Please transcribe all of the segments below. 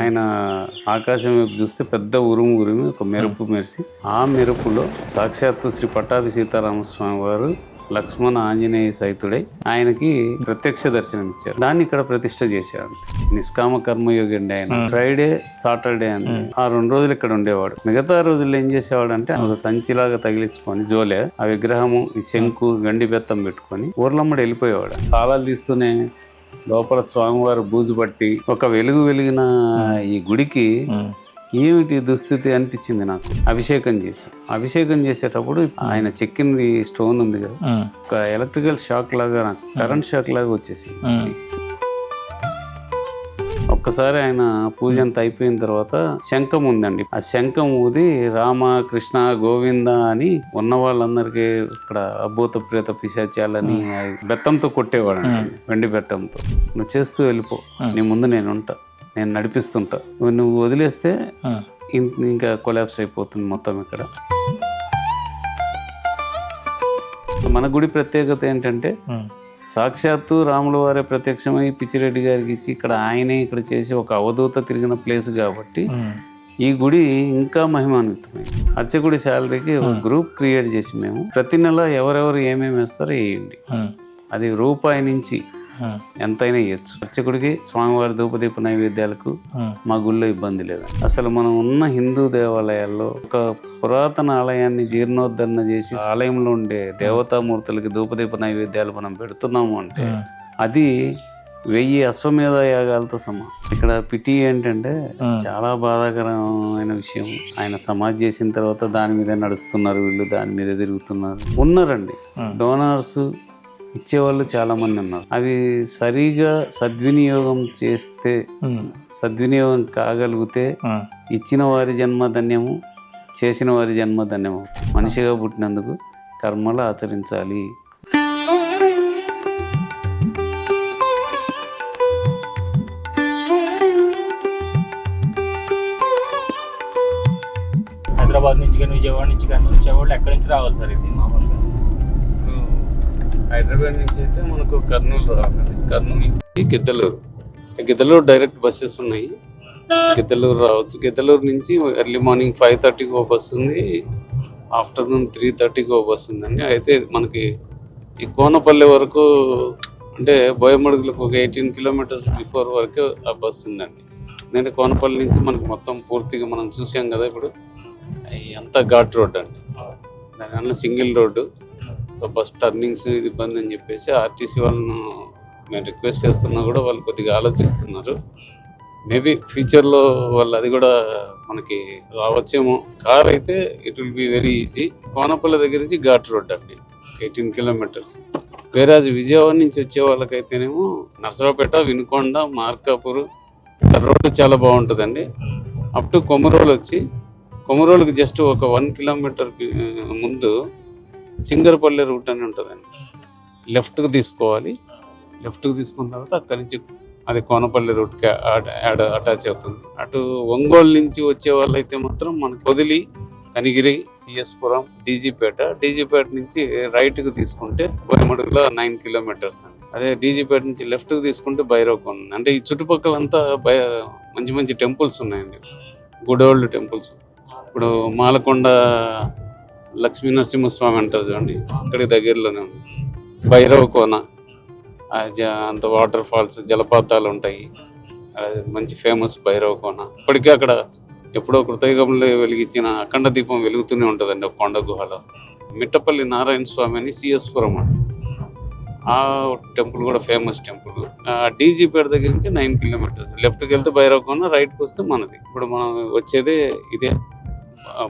ఆయన ఆకాశం వైపు చూస్తే పెద్ద ఉరుము ఉరిమి ఒక మెరుపు మెరిసి, ఆ మెరుపులో సాక్షాత్తు శ్రీ పట్టాభి సీతారామస్వామి వారు లక్ష్మణ ఆంజనేయ సహితుడై ఆయనకి ప్రత్యక్ష దర్శనం ఇచ్చారు. దాన్ని ఇక్కడ ప్రతిష్ట చేశారు. నిష్కామ కర్మయోగి అండి ఆయన. ఫ్రైడే సాటర్డే అని ఆ 2 రోజులు ఇక్కడ ఉండేవాడు. మిగతా రోజుల్లో ఏం చేసేవాడు అంటే ఒక సంచిలాగా తగిలించుకొని జోలే ఆ విగ్రహము, ఈ శంకు, గండి బెత్తం పెట్టుకొని ఊర్లమ్మడి వెళ్ళిపోయేవాడు. తాళాలు తీస్తూనే లోపల స్వామివారు బూజు పట్టి ఒక వెలిగిన ఈ గుడికి ఏమిటి దుస్థితి అనిపించింది నాకు. అభిషేకం చేసేటప్పుడు ఆయన చెక్కింది స్టోన్ ఉంది కదా, ఒక ఎలక్ట్రికల్ షాక్ లాగా, నాకు కరెంట్ షాక్ లాగా వచ్చేసి ఒక్కసారి ఆయన పూజ అంతా అయిపోయిన తర్వాత శంఖం ఉందండి. ఆ శంఖం ఊది రామ కృష్ణ గోవింద అని ఉన్న వాళ్ళందరికీ ఇక్కడ అభూత ప్రేత పిశాచాలని బెత్తంతో కొట్టేవాడు, వెండి బెత్తంతో. నువ్వు చేస్తూ వెళ్ళిపో, నీ ముందు నేను ఉంటా, నేను నడిపిస్తుంటా, నువ్వు వదిలేస్తే ఇంకా కొలాప్స్ అయిపోతుంది మొత్తం. ఇక్కడ మన గుడి ప్రత్యేకత ఏంటంటే సాక్షాత్తు రాముల వారే ప్రత్యక్షమై పిచ్చిరెడ్డి గారికి ఇచ్చి ఇక్కడ ఆయనే ఇక్కడ చేసి ఒక అవధూత తిరిగిన ప్లేస్ కాబట్టి ఈ గుడి ఇంకా మహిమాన్వితమైంది. అర్చకుడి శాలరీకి ఒక గ్రూప్ క్రియేట్ చేసి మేము ప్రతి నెల ఎవరెవరు ఏమేమి వేస్తారో వేయండి, అది రూపాయి నుంచి ఎంతైనా ఇవ్వచ్చు. అర్చకుడికి స్వామివారి ధూపదీప నైవేద్యాలకు మా గుళ్ళో ఇబ్బంది లేదు. అసలు మనం ఉన్న హిందూ దేవాలయాల్లో ఒక పురాతన ఆలయాన్ని జీర్ణోద్ధరణ చేసి ఆలయంలో ఉండే దేవతామూర్తులకి ధూపదీప నైవేద్యాలు మనం పెడుతున్నాము అంటే అది 1000 అశ్వమేధ యాగాలతో సమానం. ఇక్కడ పిటి ఏంటంటే చాలా బాధాకరమైన విషయం. ఆయన సమాధి చేసిన తర్వాత దాని మీద నడుస్తున్నారు, వీళ్ళు దాని మీద తిరుగుతున్నారు. ఉన్నారండి డోనార్స్ ఇచ్చేవాళ్ళు చాలా మంది ఉన్నారు. అవి సరిగా సద్వినియోగం చేస్తే, సద్వినియోగం కాగలిగితే ఇచ్చిన వారి జన్మ ధన్యము, చేసిన వారి జన్మ ధన్యము. మనిషిగా పుట్టినందుకు కర్మలు ఆచరించాలి. హైదరాబాద్ నుంచి కానీ విజయవాడ నుంచి కానీ వచ్చేవాళ్ళు ఎక్కడి నుంచి రావాలి సార్ ఇది మామూలుగా? హైదరాబాద్ నుంచి అయితే మనకు కర్నూలు రావాలి, కర్నూలు గిద్దలూరు డైరెక్ట్ బస్సెస్ ఉన్నాయి. గిద్దలూరు రావచ్చు. గిద్దలూరు నుంచి ఎర్లీ మార్నింగ్ 5:30కి ఒక బస్సు ఉంది, ఆఫ్టర్నూన్ 3:30కి ఒక బస్సు ఉందండి. అయితే మనకి ఈ కోనపల్లి వరకు అంటే బోయమడుగులకు ఒక 18 కిలోమీటర్స్ బిఫోర్ వరకు ఆ బస్సు ఉందండి. ఎందుకంటే కోనపల్లి నుంచి మనకు మొత్తం పూర్తిగా మనం చూసాం కదా, ఇప్పుడు అంతా ఘాట్ రోడ్ అండి, దానివల్ల single road. So bus turnings ఇది ఇబ్బంది అని చెప్పేసి ఆర్టీసీ వాళ్ళను మేము రిక్వెస్ట్ చేస్తున్నా కూడా వాళ్ళు కొద్దిగా ఆలోచిస్తున్నారు. మేబీ ఫ్యూచర్లో వాళ్ళు అది కూడా మనకి రావచ్చేమో. కార్ అయితే it will be very easy. Konapalli దగ్గర నుంచి ఘాట్ రోడ్ అండి, 18 కిలోమీటర్స్. వేరే విజయవాడ నుంచి వచ్చే వాళ్ళకైతేనేమో నర్సరావుపేట, వినుకొండ, మార్కాపూర్ రోడ్డు చాలా బాగుంటుందండి. అప్ టు కొమరోలు వచ్చి, కొమరోలుకి జస్ట్ ఒక 1 కిలోమీటర్ ముందు సింగరపల్లి రూట్ అని ఉంటుందండి. లెఫ్ట్కి తీసుకోవాలి. లెఫ్ట్కి తీసుకున్న తర్వాత అక్కడి నుంచి అది కోనపల్లి రూట్కి అటాచ్ అవుతుంది. అటు ఒంగోలు నుంచి వచ్చే వాళ్ళు అయితే మాత్రం మనకి వదిలి కనిగిరి, సిఎస్పురం, డీజీపేట నుంచి రైట్కి తీసుకుంటే బోయమడుగులో 9 కిలోమీటర్స్ అండి. అదే డీజీపేట నుంచి లెఫ్ట్కి తీసుకుంటే భైరవకొండ. అంటే ఈ చుట్టుపక్కలంతా మంచి టెంపుల్స్ ఉన్నాయండి, గుడ్ ఓల్డ్ టెంపుల్స్. ఇప్పుడు మాలకొండ లక్ష్మీ నరసింహస్వామి అంటారు చూడండి, అక్కడికి దగ్గరలోనే ఉంది. భైరవకోన అంత వాటర్ ఫాల్స్, జలపాతాలు ఉంటాయి, మంచి ఫేమస్ భైరవకోన. ఇప్పటికే అక్కడ ఎప్పుడో కృతయుగంలో వెలిగించిన అఖండ దీపం వెలుగుతూనే ఉంటుందండి ఒక కొండ గుహలో. మిట్టపల్లి నారాయణ స్వామి అని సిఎస్పురం అండి, ఆ టెంపుల్ కూడా ఫేమస్ టెంపుల్. డీజీపేట దగ్గర నుంచి 9 కిలోమీటర్స్. లెఫ్ట్కి వెళ్తే భైరవకోన, రైట్కి వస్తే మనది. ఇప్పుడు మనం వచ్చేదే ఇదే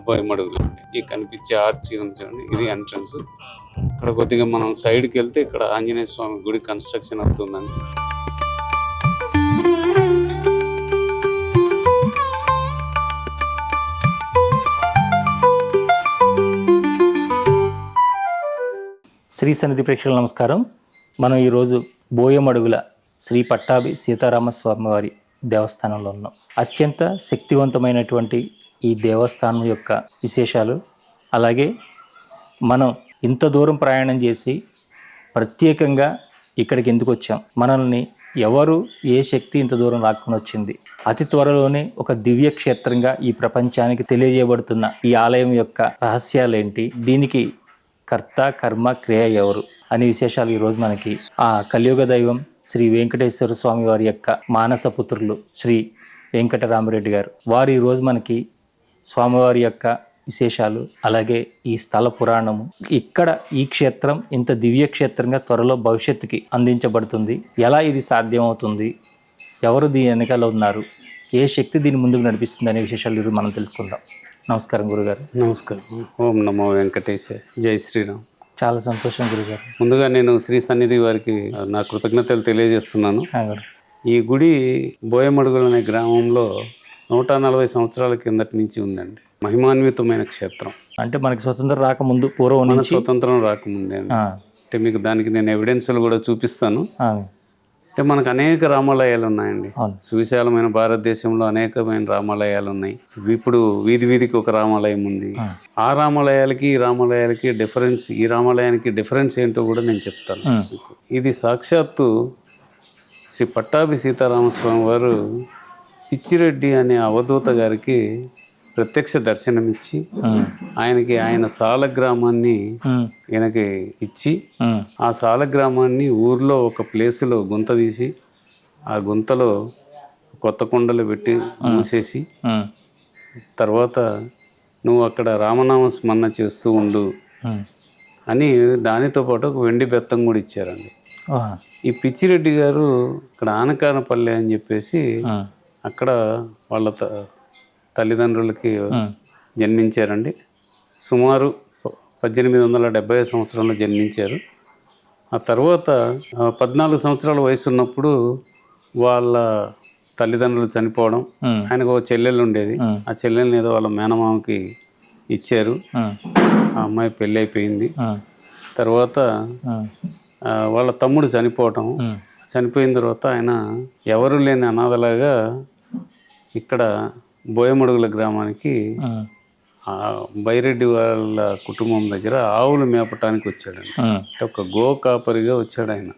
బోయమడుగులో. ఈ కనిపించే ఆర్చి ఉంది చూడండి, ఇది ఎంట్రన్స్. ఇక్కడ కొద్దిగా మనం సైడ్కి వెళ్తే ఇక్కడ ఆంజనేయ స్వామి గుడి కన్స్ట్రక్షన్ అవుతుందండి. శ్రీ సన్నిధి ప్రేక్షకులు నమస్కారం. మనం ఈరోజు బోయమడుగుల శ్రీ పట్టాభి సీతారామస్వామి వారి దేవస్థానంలో ఉన్నాం. అత్యంత శక్తివంతమైనటువంటి ఈ దేవస్థానం యొక్క విశేషాలు, అలాగే మనం ఇంత దూరం ప్రయాణం చేసి ప్రత్యేకంగా ఇక్కడికి ఎందుకు వచ్చాం, మనల్ని ఎవరు ఏ శక్తి ఇంత దూరం లాక్కొని వచ్చింది? అతి త్వరలోనే ఒక దివ్య క్షేత్రంగా ఈ ప్రపంచానికి తెలియజేయబడుతున్న ఈ ఆలయం యొక్క రహస్యాలేంటి, దీనికి కర్త కర్మ క్రియ ఎవరు అనే విశేషాలు ఈరోజు మనకి ఆ కలియుగ దైవం శ్రీ వెంకటేశ్వర స్వామి వారి యొక్క మానస పుత్రులు శ్రీ వెంకటరామరెడ్డి గారు వారు ఈరోజు మనకి స్వామివారి యొక్క విశేషాలు, అలాగే ఈ స్థల పురాణము, ఇక్కడ ఈ క్షేత్రం ఇంత దివ్య క్షేత్రంగా త్వరలో భవిష్యత్తుకి అందించబడుతుంది, ఎలా ఇది సాధ్యమవుతుంది, ఎవరు దీని వెనకాల ఉన్నారు, ఏ శక్తి దీన్ని ముందుకు నడిపిస్తుంది అనే విశేషాలు ఈరోజు మనం తెలుసుకుందాం. నమస్కారం గురుగారు. నమస్కారం. ఓం నమో వెంకటేశ. జై శ్రీరామ్. చాలా సంతోషం గురుగారు. ముందుగా నేను శ్రీ సన్నిధి వారికి నా కృతజ్ఞతలు తెలియజేస్తున్నాను. ఈ గుడి బోయమడుగులు అనే గ్రామంలో 140 సంవత్సరాల కిందటి నుంచి ఉందండి. మహిమాన్వితమైన క్షేత్రం. అంటే మనకి స్వతంత్రం రాకముందు, పూర్వం మన నుంచి, స్వతంత్రం రాకముందే అండి. అంటే మీకు దానికి నేను ఎవిడెన్స్లు కూడా చూపిస్తాను. అంటే మనకు అనేక రామాలయాలు ఉన్నాయండి. సువిశాలమైన భారతదేశంలో అనేకమైన రామాలయాలు ఉన్నాయి. ఇప్పుడు వీధి వీధికి ఒక రామాలయం ఉంది. ఆ రామాలయాలకి ఈ రామాలయాలకి డిఫరెన్స్, ఈ రామాలయానికి డిఫరెన్స్ ఏంటో కూడా నేను చెప్తాను. ఇది సాక్షాత్తు శ్రీ పట్టాభి సీతారామస్వామి వారు పిచ్చిరెడ్డి అనే అవధూత గారికి ప్రత్యక్ష దర్శనమిచ్చి ఆయన సాలగ్రామాన్ని ఈయనకి ఇచ్చి, ఆ సాలగ్రామాన్ని ఊర్లో ఒక ప్లేసులో గుంత తీసి, ఆ గుంతలో కొత్త కొండలు పెట్టి మూసేసి, తర్వాత నువ్వు అక్కడ రామనామ స్మరణ చేస్తూ ఉండు అని దానితో పాటు ఒక వెండి బెత్తం కూడా ఇచ్చారండి. ఈ పిచ్చిరెడ్డి గారు ఇక్కడ ఆనకానపల్లె అని చెప్పేసి అక్కడ వాళ్ళ తల్లిదండ్రులకి జన్మించారండి. సుమారు 1870 సంవత్సరంలో జన్మించారు. ఆ తర్వాత 14 సంవత్సరాల వయసు ఉన్నప్పుడు వాళ్ళ తల్లిదండ్రులు చనిపోవడం, ఆయనకు ఒక చెల్లెలు ఉండేది. ఆ చెల్లెల్ని ఏదో వాళ్ళ మేనమామకి ఇచ్చారు. ఆ అమ్మాయి పెళ్ళి అయిపోయింది. తర్వాత వాళ్ళ తమ్ముడు చనిపోయిన తర్వాత ఆయన ఎవరు లేని అనాథలాగా ఇక్కడ బోయమడుగుల గ్రామానికి బైరెడ్డి వాళ్ళ కుటుంబం దగ్గర ఆవులు మేపటానికి వచ్చాడండి. అంటే ఒక గోకాపరిగా వచ్చాడు ఆయన.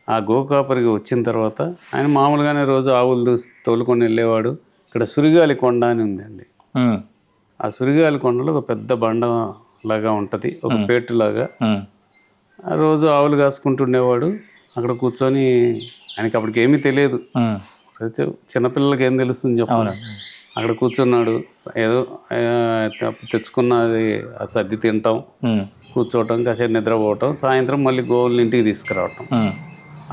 ఆ గోకాపరిగా వచ్చిన తర్వాత ఆయన మామూలుగానే రోజు ఆవులు తోలుకొని వెళ్ళేవాడు. ఇక్కడ సురిగాలి కొండ అని ఉందండి. ఆ సురిగాలి కొండలో ఒక పెద్ద బండ లాగా ఉంటుంది, ఒక పేటులాగా. ఆ రోజు ఆవులు కాసుకుంటుండేవాడు. అక్కడ కూర్చొని, ఆయనకి అప్పటికి ఏమీ తెలియదు, చిన్నపిల్లలకి ఏం తెలుస్తుంది చెప్పాలి. అక్కడ కూర్చున్నాడు. ఏదో తెచ్చుకున్నది సర్ది తింటాం, కూర్చోవటం, కాసేపు నిద్రపోవటం, సాయంత్రం మళ్ళీ గోవుల్ని ఇంటికి తీసుకురావటం.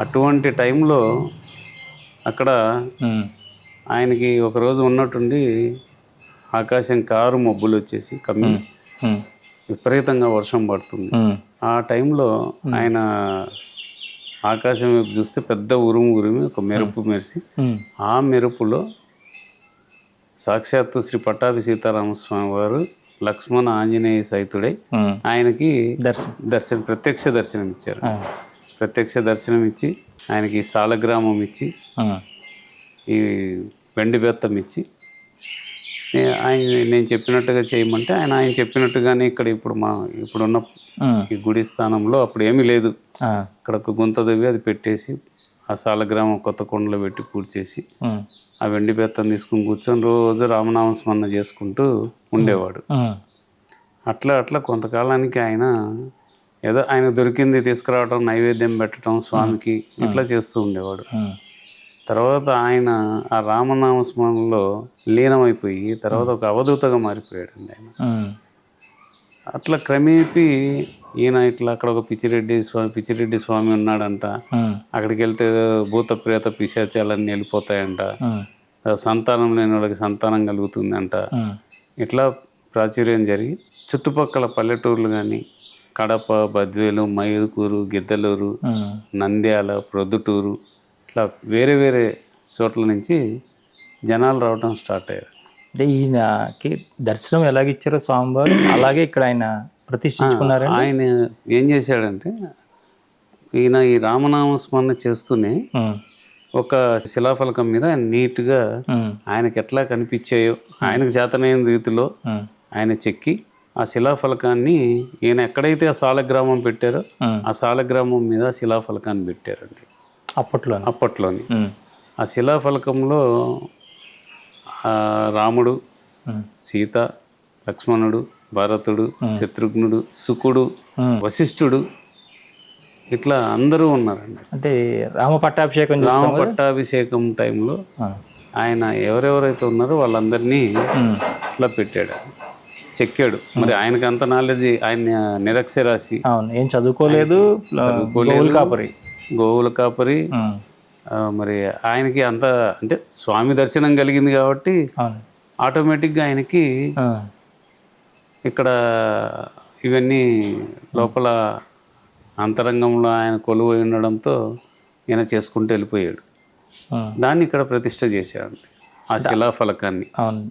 అటువంటి టైంలో అక్కడ ఆయనకి ఒకరోజు ఉన్నట్టుండి ఆకాశం కారు మబ్బులు వచ్చేసి కమ్మి విపరీతంగా వర్షం పడుతుంది. ఆ టైంలో ఆయన ఆకాశం వైపు చూస్తే పెద్ద ఉరిమి ఒక మెరుపు మెరిసి, ఆ మెరుపులో సాక్షాత్తు శ్రీ పట్టాభి సీతారామస్వామి వారు లక్ష్మణ ఆంజనేయ సహితుడై ఆయనకి ప్రత్యక్ష దర్శనం ఇచ్చారు. ప్రత్యక్ష దర్శనం ఇచ్చి ఆయనకి సాలగ్రామం ఇచ్చి, ఈ వెండి బెత్తం ఇచ్చి, నేను చెప్పినట్టుగా చేయమంటే ఆయన చెప్పినట్టుగానే ఇక్కడ ఇప్పుడున్న ఈ గుడి స్థానంలో అప్పుడు ఏమీ లేదు. ఇక్కడ ఒక గుంత దవ్వి అది పెట్టేసి, ఆ సాలగ్రామం కొత్త కొండలో పెట్టి పూడ్చేసి, ఆ వెండి బెత్తం తీసుకుని కూర్చొని రోజు రామనామ స్మరణ చేసుకుంటూ ఉండేవాడు. అట్లా కొంతకాలానికి ఆయన ఏదో ఆయన దొరికింది తీసుకురావటం, నైవేద్యం పెట్టడం స్వామికి, ఇట్లా చేస్తూ ఉండేవాడు. తర్వాత ఆయన ఆ రామనామ స్మరణలో లీనమైపోయి తర్వాత ఒక అవధూతగా మారిపోయాడండి ఆయన. అట్లా క్రమేపీ ఈయన ఇట్లా అక్కడ ఒక పిచ్చిరెడ్డి స్వామి ఉన్నాడంట. అక్కడికి వెళ్తే భూత ప్రేత పిశాచాలన్నీ వెళ్ళిపోతాయంట, సంతానం లేని వాళ్ళకి సంతానం కలుగుతుందంట. ఇట్లా ప్రాచుర్యం జరిగి చుట్టుపక్కల పల్లెటూర్లు కానీ కడప, బద్వేలు, మైదుకూరు, గిద్దలూరు, నంద్యాల, ప్రొద్దుటూరు, ఇట్లా వేరే వేరే చోట్ల నుంచి జనాలు రావడం స్టార్ట్ అయ్యారు. అంటే ఈయనకి దర్శనం ఎలాగిచ్చారో స్వామివారు అలాగే ఇక్కడ ఆయన ప్రతిష్ఠించుకున్నారు. ఆయన ఏం చేశాడంటే, ఈయన ఈ రామనామ స్మరణ చేస్తూనే ఒక శిలాఫలకం మీద నీట్గా ఆయనకి ఎట్లా కనిపించాయో ఆయనకు చేతనైన రీతిలో ఆయన చెక్కి ఆ శిలాఫలకాన్ని ఈయన ఎక్కడైతే ఆ సాలగ్రామం పెట్టారో ఆ సాలగ్రామం మీద శిలాఫలకాన్ని పెట్టారండి. అప్పట్లోని ఆ శిలాఫలకంలో రాముడు, సీత, లక్ష్మణుడు, భరతుడు, శత్రుఘ్నుడు, శుకుడు, వశిష్ఠుడు ఇట్లా అందరూ ఉన్నారండి. అంటే రామ పట్టాభిషేకం టైంలో ఆయన ఎవరెవరైతే ఉన్నారో వాళ్ళందరినీ ఇట్లా పెట్టాడు, చెక్కాడు. మరి ఆయనకి అంత నాలెడ్జ్, ఆయన నిరక్షరాశి, ఏం చదువుకోలేదు, గోవుల కాపరి. మరి ఆయనకి అంత అంటే స్వామి దర్శనం కలిగింది కాబట్టి ఆటోమేటిక్గా ఆయనకి ఇక్కడ ఇవన్నీ లోపల అంతరంగంలో ఆయన కొలువై ఉండడంతో ఈయన చేసుకుంటూ వెళ్ళిపోయాడు. దాన్ని ఇక్కడ ప్రతిష్ట చేశాడు, ఆ శిలాఫలకాన్ని.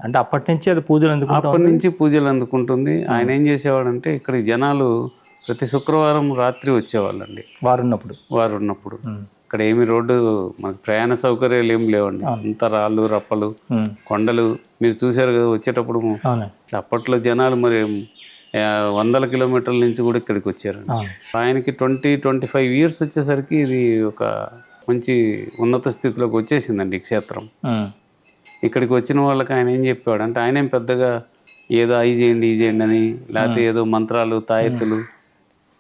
అంటే అప్పటి నుంచి అది పూజలు అందుకుంటుంది. ఆయన ఏం చేసేవాడంటే ఇక్కడ జనాలు ప్రతి శుక్రవారం రాత్రి వచ్చేవాళ్ళండి, వారు ఉన్నప్పుడు. ఇక్కడ ఏమి రోడ్డు మనకు ప్రయాణ సౌకర్యాలు ఏమి లేవండి, అంత రాళ్ళు రప్పలు కొండలు. మీరు చూసారు కదా వచ్చేటప్పుడు. అప్పట్లో జనాలు మరి 100 కిలోమీటర్ల నుంచి కూడా ఇక్కడికి వచ్చారు. ఆయనకి 25 ఇయర్స్ వచ్చేసరికి ఇది ఒక మంచి ఉన్నత స్థితిలోకి వచ్చేసిందండి ఈ క్షేత్రం. ఇక్కడికి వచ్చిన వాళ్ళకి ఆయన ఏం చెప్పేవాడు అంటే, ఆయన ఏం పెద్దగా ఏదో ఈ చేయండి అని, లేకపోతే ఏదో మంత్రాలు తాయెత్తులు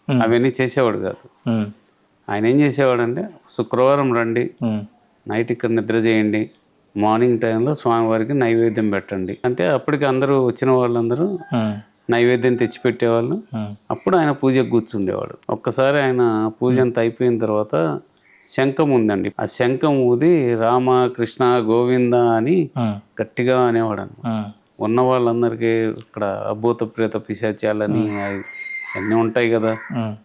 అవన్నీ చేసేవాడు కాదు. ఆయన ఏం చేసేవాడంటే, శుక్రవారం రండి, నైట్ ఇక్కడ నిద్ర చేయండి, మార్నింగ్ టైంలో స్వామివారికి నైవేద్యం పెట్టండి అంటే అప్పటికి అందరూ వచ్చిన వాళ్ళందరూ నైవేద్యం తెచ్చిపెట్టేవాళ్ళు. అప్పుడు ఆయన పూజకు కూర్చుండేవాడు. ఒక్కసారి ఆయన పూజ అంతా అయిపోయిన తర్వాత శంఖం ఉందండి, ఆ శంఖం ఊది రామ కృష్ణ గోవింద అని గట్టిగా అనేవాడు. ఉన్న వాళ్ళందరికీ ఇక్కడ అభూత ప్రేత పిశాచాలని అన్నీ ఉంటాయి కదా,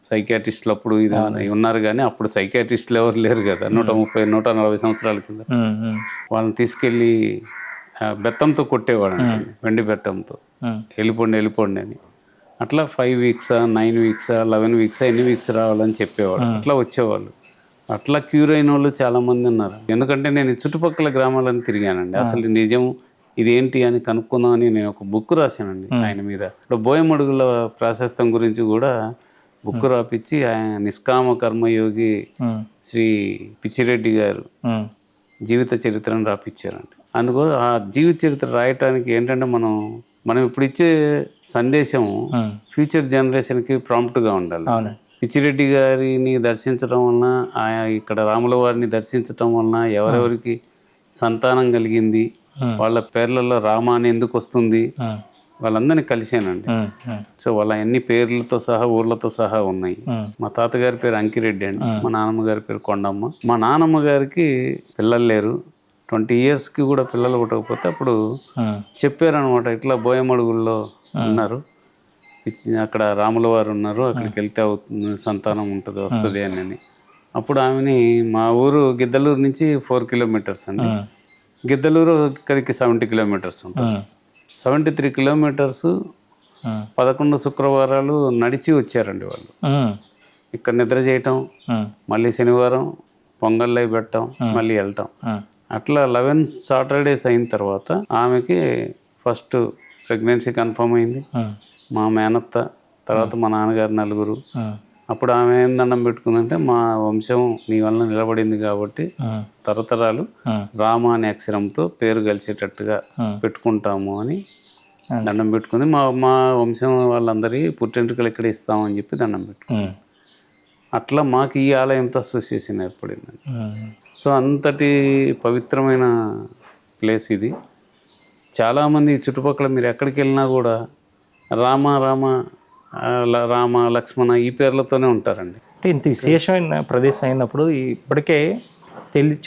సైకాట్రిస్టులు అప్పుడు ఇది ఉన్నారు కానీ అప్పుడు సైకాట్రిస్టులు ఎవరు లేరు కదా, 130-140 సంవత్సరాల కింద. వాళ్ళని తీసుకెళ్ళి బెత్తంతో కొట్టేవాడు, వెండి బెత్తంతో, వెళ్ళిపోండి అని. అట్లా 5 వీక్సా 9 వీక్సా 11 వీక్సా ఎన్ని వీక్స్ రావాలని చెప్పేవాడు. అట్లా వచ్చేవాళ్ళు. అట్లా క్యూర్ అయిన వాళ్ళు చాలామంది ఉన్నారు. ఎందుకంటే నేను చుట్టుపక్కల గ్రామాలను తిరిగానండి, అసలు నిజం ఇదేంటి అని కనుక్కుందామని నేను ఒక బుక్ రాశానండి ఆయన మీద. ఇప్పుడు బోయమడుగుల ప్రాశస్త్యం గురించి కూడా బుక్ రాపిచ్చి ఆయన నిష్కామ కర్మయోగి శ్రీ పిచ్చిరెడ్డి గారు జీవిత చరిత్రను రాపిచ్చారండి. అందుకో ఆ జీవిత చరిత్ర రాయటానికి ఏంటంటే మనం ఇప్పుడు ఇచ్చే సందేశం ఫ్యూచర్ జనరేషన్కి ప్రాంప్ట్గా ఉండాలి. పిచ్చిరెడ్డి గారిని దర్శించడం వలన, ఇక్కడ రాముల వారిని దర్శించటం వలన ఎవరెవరికి సంతానం కలిగింది, వాళ్ళ పేర్లలో రామ అని ఎందుకు వస్తుంది, వాళ్ళందరినీ కలిసానండి. సో వాళ్ళ అన్ని పేర్లతో సహా ఊర్లతో సహా ఉన్నాయి. మా తాతగారి పేరు అంకిరెడ్డి అండి, మా నాన్నమ్మ గారి పేరు కొండమ్మ. మా నాన్నమ్మ గారికి పిల్లలు లేరు, 20 ఇయర్స్కి కూడా పిల్లలు పుట్టకపోతే అప్పుడు చెప్పారనమాట, ఇట్లా బోయమడుగుల్లో ఉన్నారు, అక్కడ రాముల వారు ఉన్నారు, అక్కడికి వెళ్తే సంతానం ఉంటుంది వస్తుంది అని. అప్పుడు ఆమెని మా ఊరు గిద్దలూరు నుంచి 4 కిలోమీటర్స్ అండి, గిద్దలూరు ఇక్కడికి 70 కిలోమీటర్స్ ఉంటుంది. 73 కిలోమీటర్స్ 11 శుక్రవారాలు నడిచి వచ్చారండి వాళ్ళు. ఇక్కడ నిద్ర చేయటం, మళ్ళీ శనివారం పొంగల్లో పెట్టడం, మళ్ళీ వెళ్ళటం. అట్లా 11 సాటర్డేస్ అయిన తర్వాత ఆమెకి ఫస్ట్ ప్రెగ్నెన్సీ కన్ఫర్మ్ అయింది. మా మేనత్త తర్వాత మా నాన్నగారు నలుగురు. అప్పుడు ఆమె ఏం దండం పెట్టుకుందంటే, మా వంశం నీ వల్ల నిలబడింది కాబట్టి తరతరాలు రామ అనే అక్షరంతో పేరు కలిసేటట్టుగా పెట్టుకుంటాము అని దండం పెట్టుకుంది. మా వంశం వాళ్ళందరి పుట్టెంటుకలు ఇక్కడ ఇస్తామని చెప్పి దండం పెట్టుకుంది. అట్లా మాకు ఈ ఆలయంతో అసోసియేషన్ ఏర్పడిందండి. సో అంతటి పవిత్రమైన ప్లేస్ ఇది. చాలామంది చుట్టుపక్కల మీరు ఎక్కడికి వెళ్ళినా కూడా రామ రామ రామ లక్ష్మణ ఈ పేర్లతోనే ఉంటారండి. అంటే ఇంత విశేషమైన ప్రదేశం అయినప్పుడు ఇప్పటికే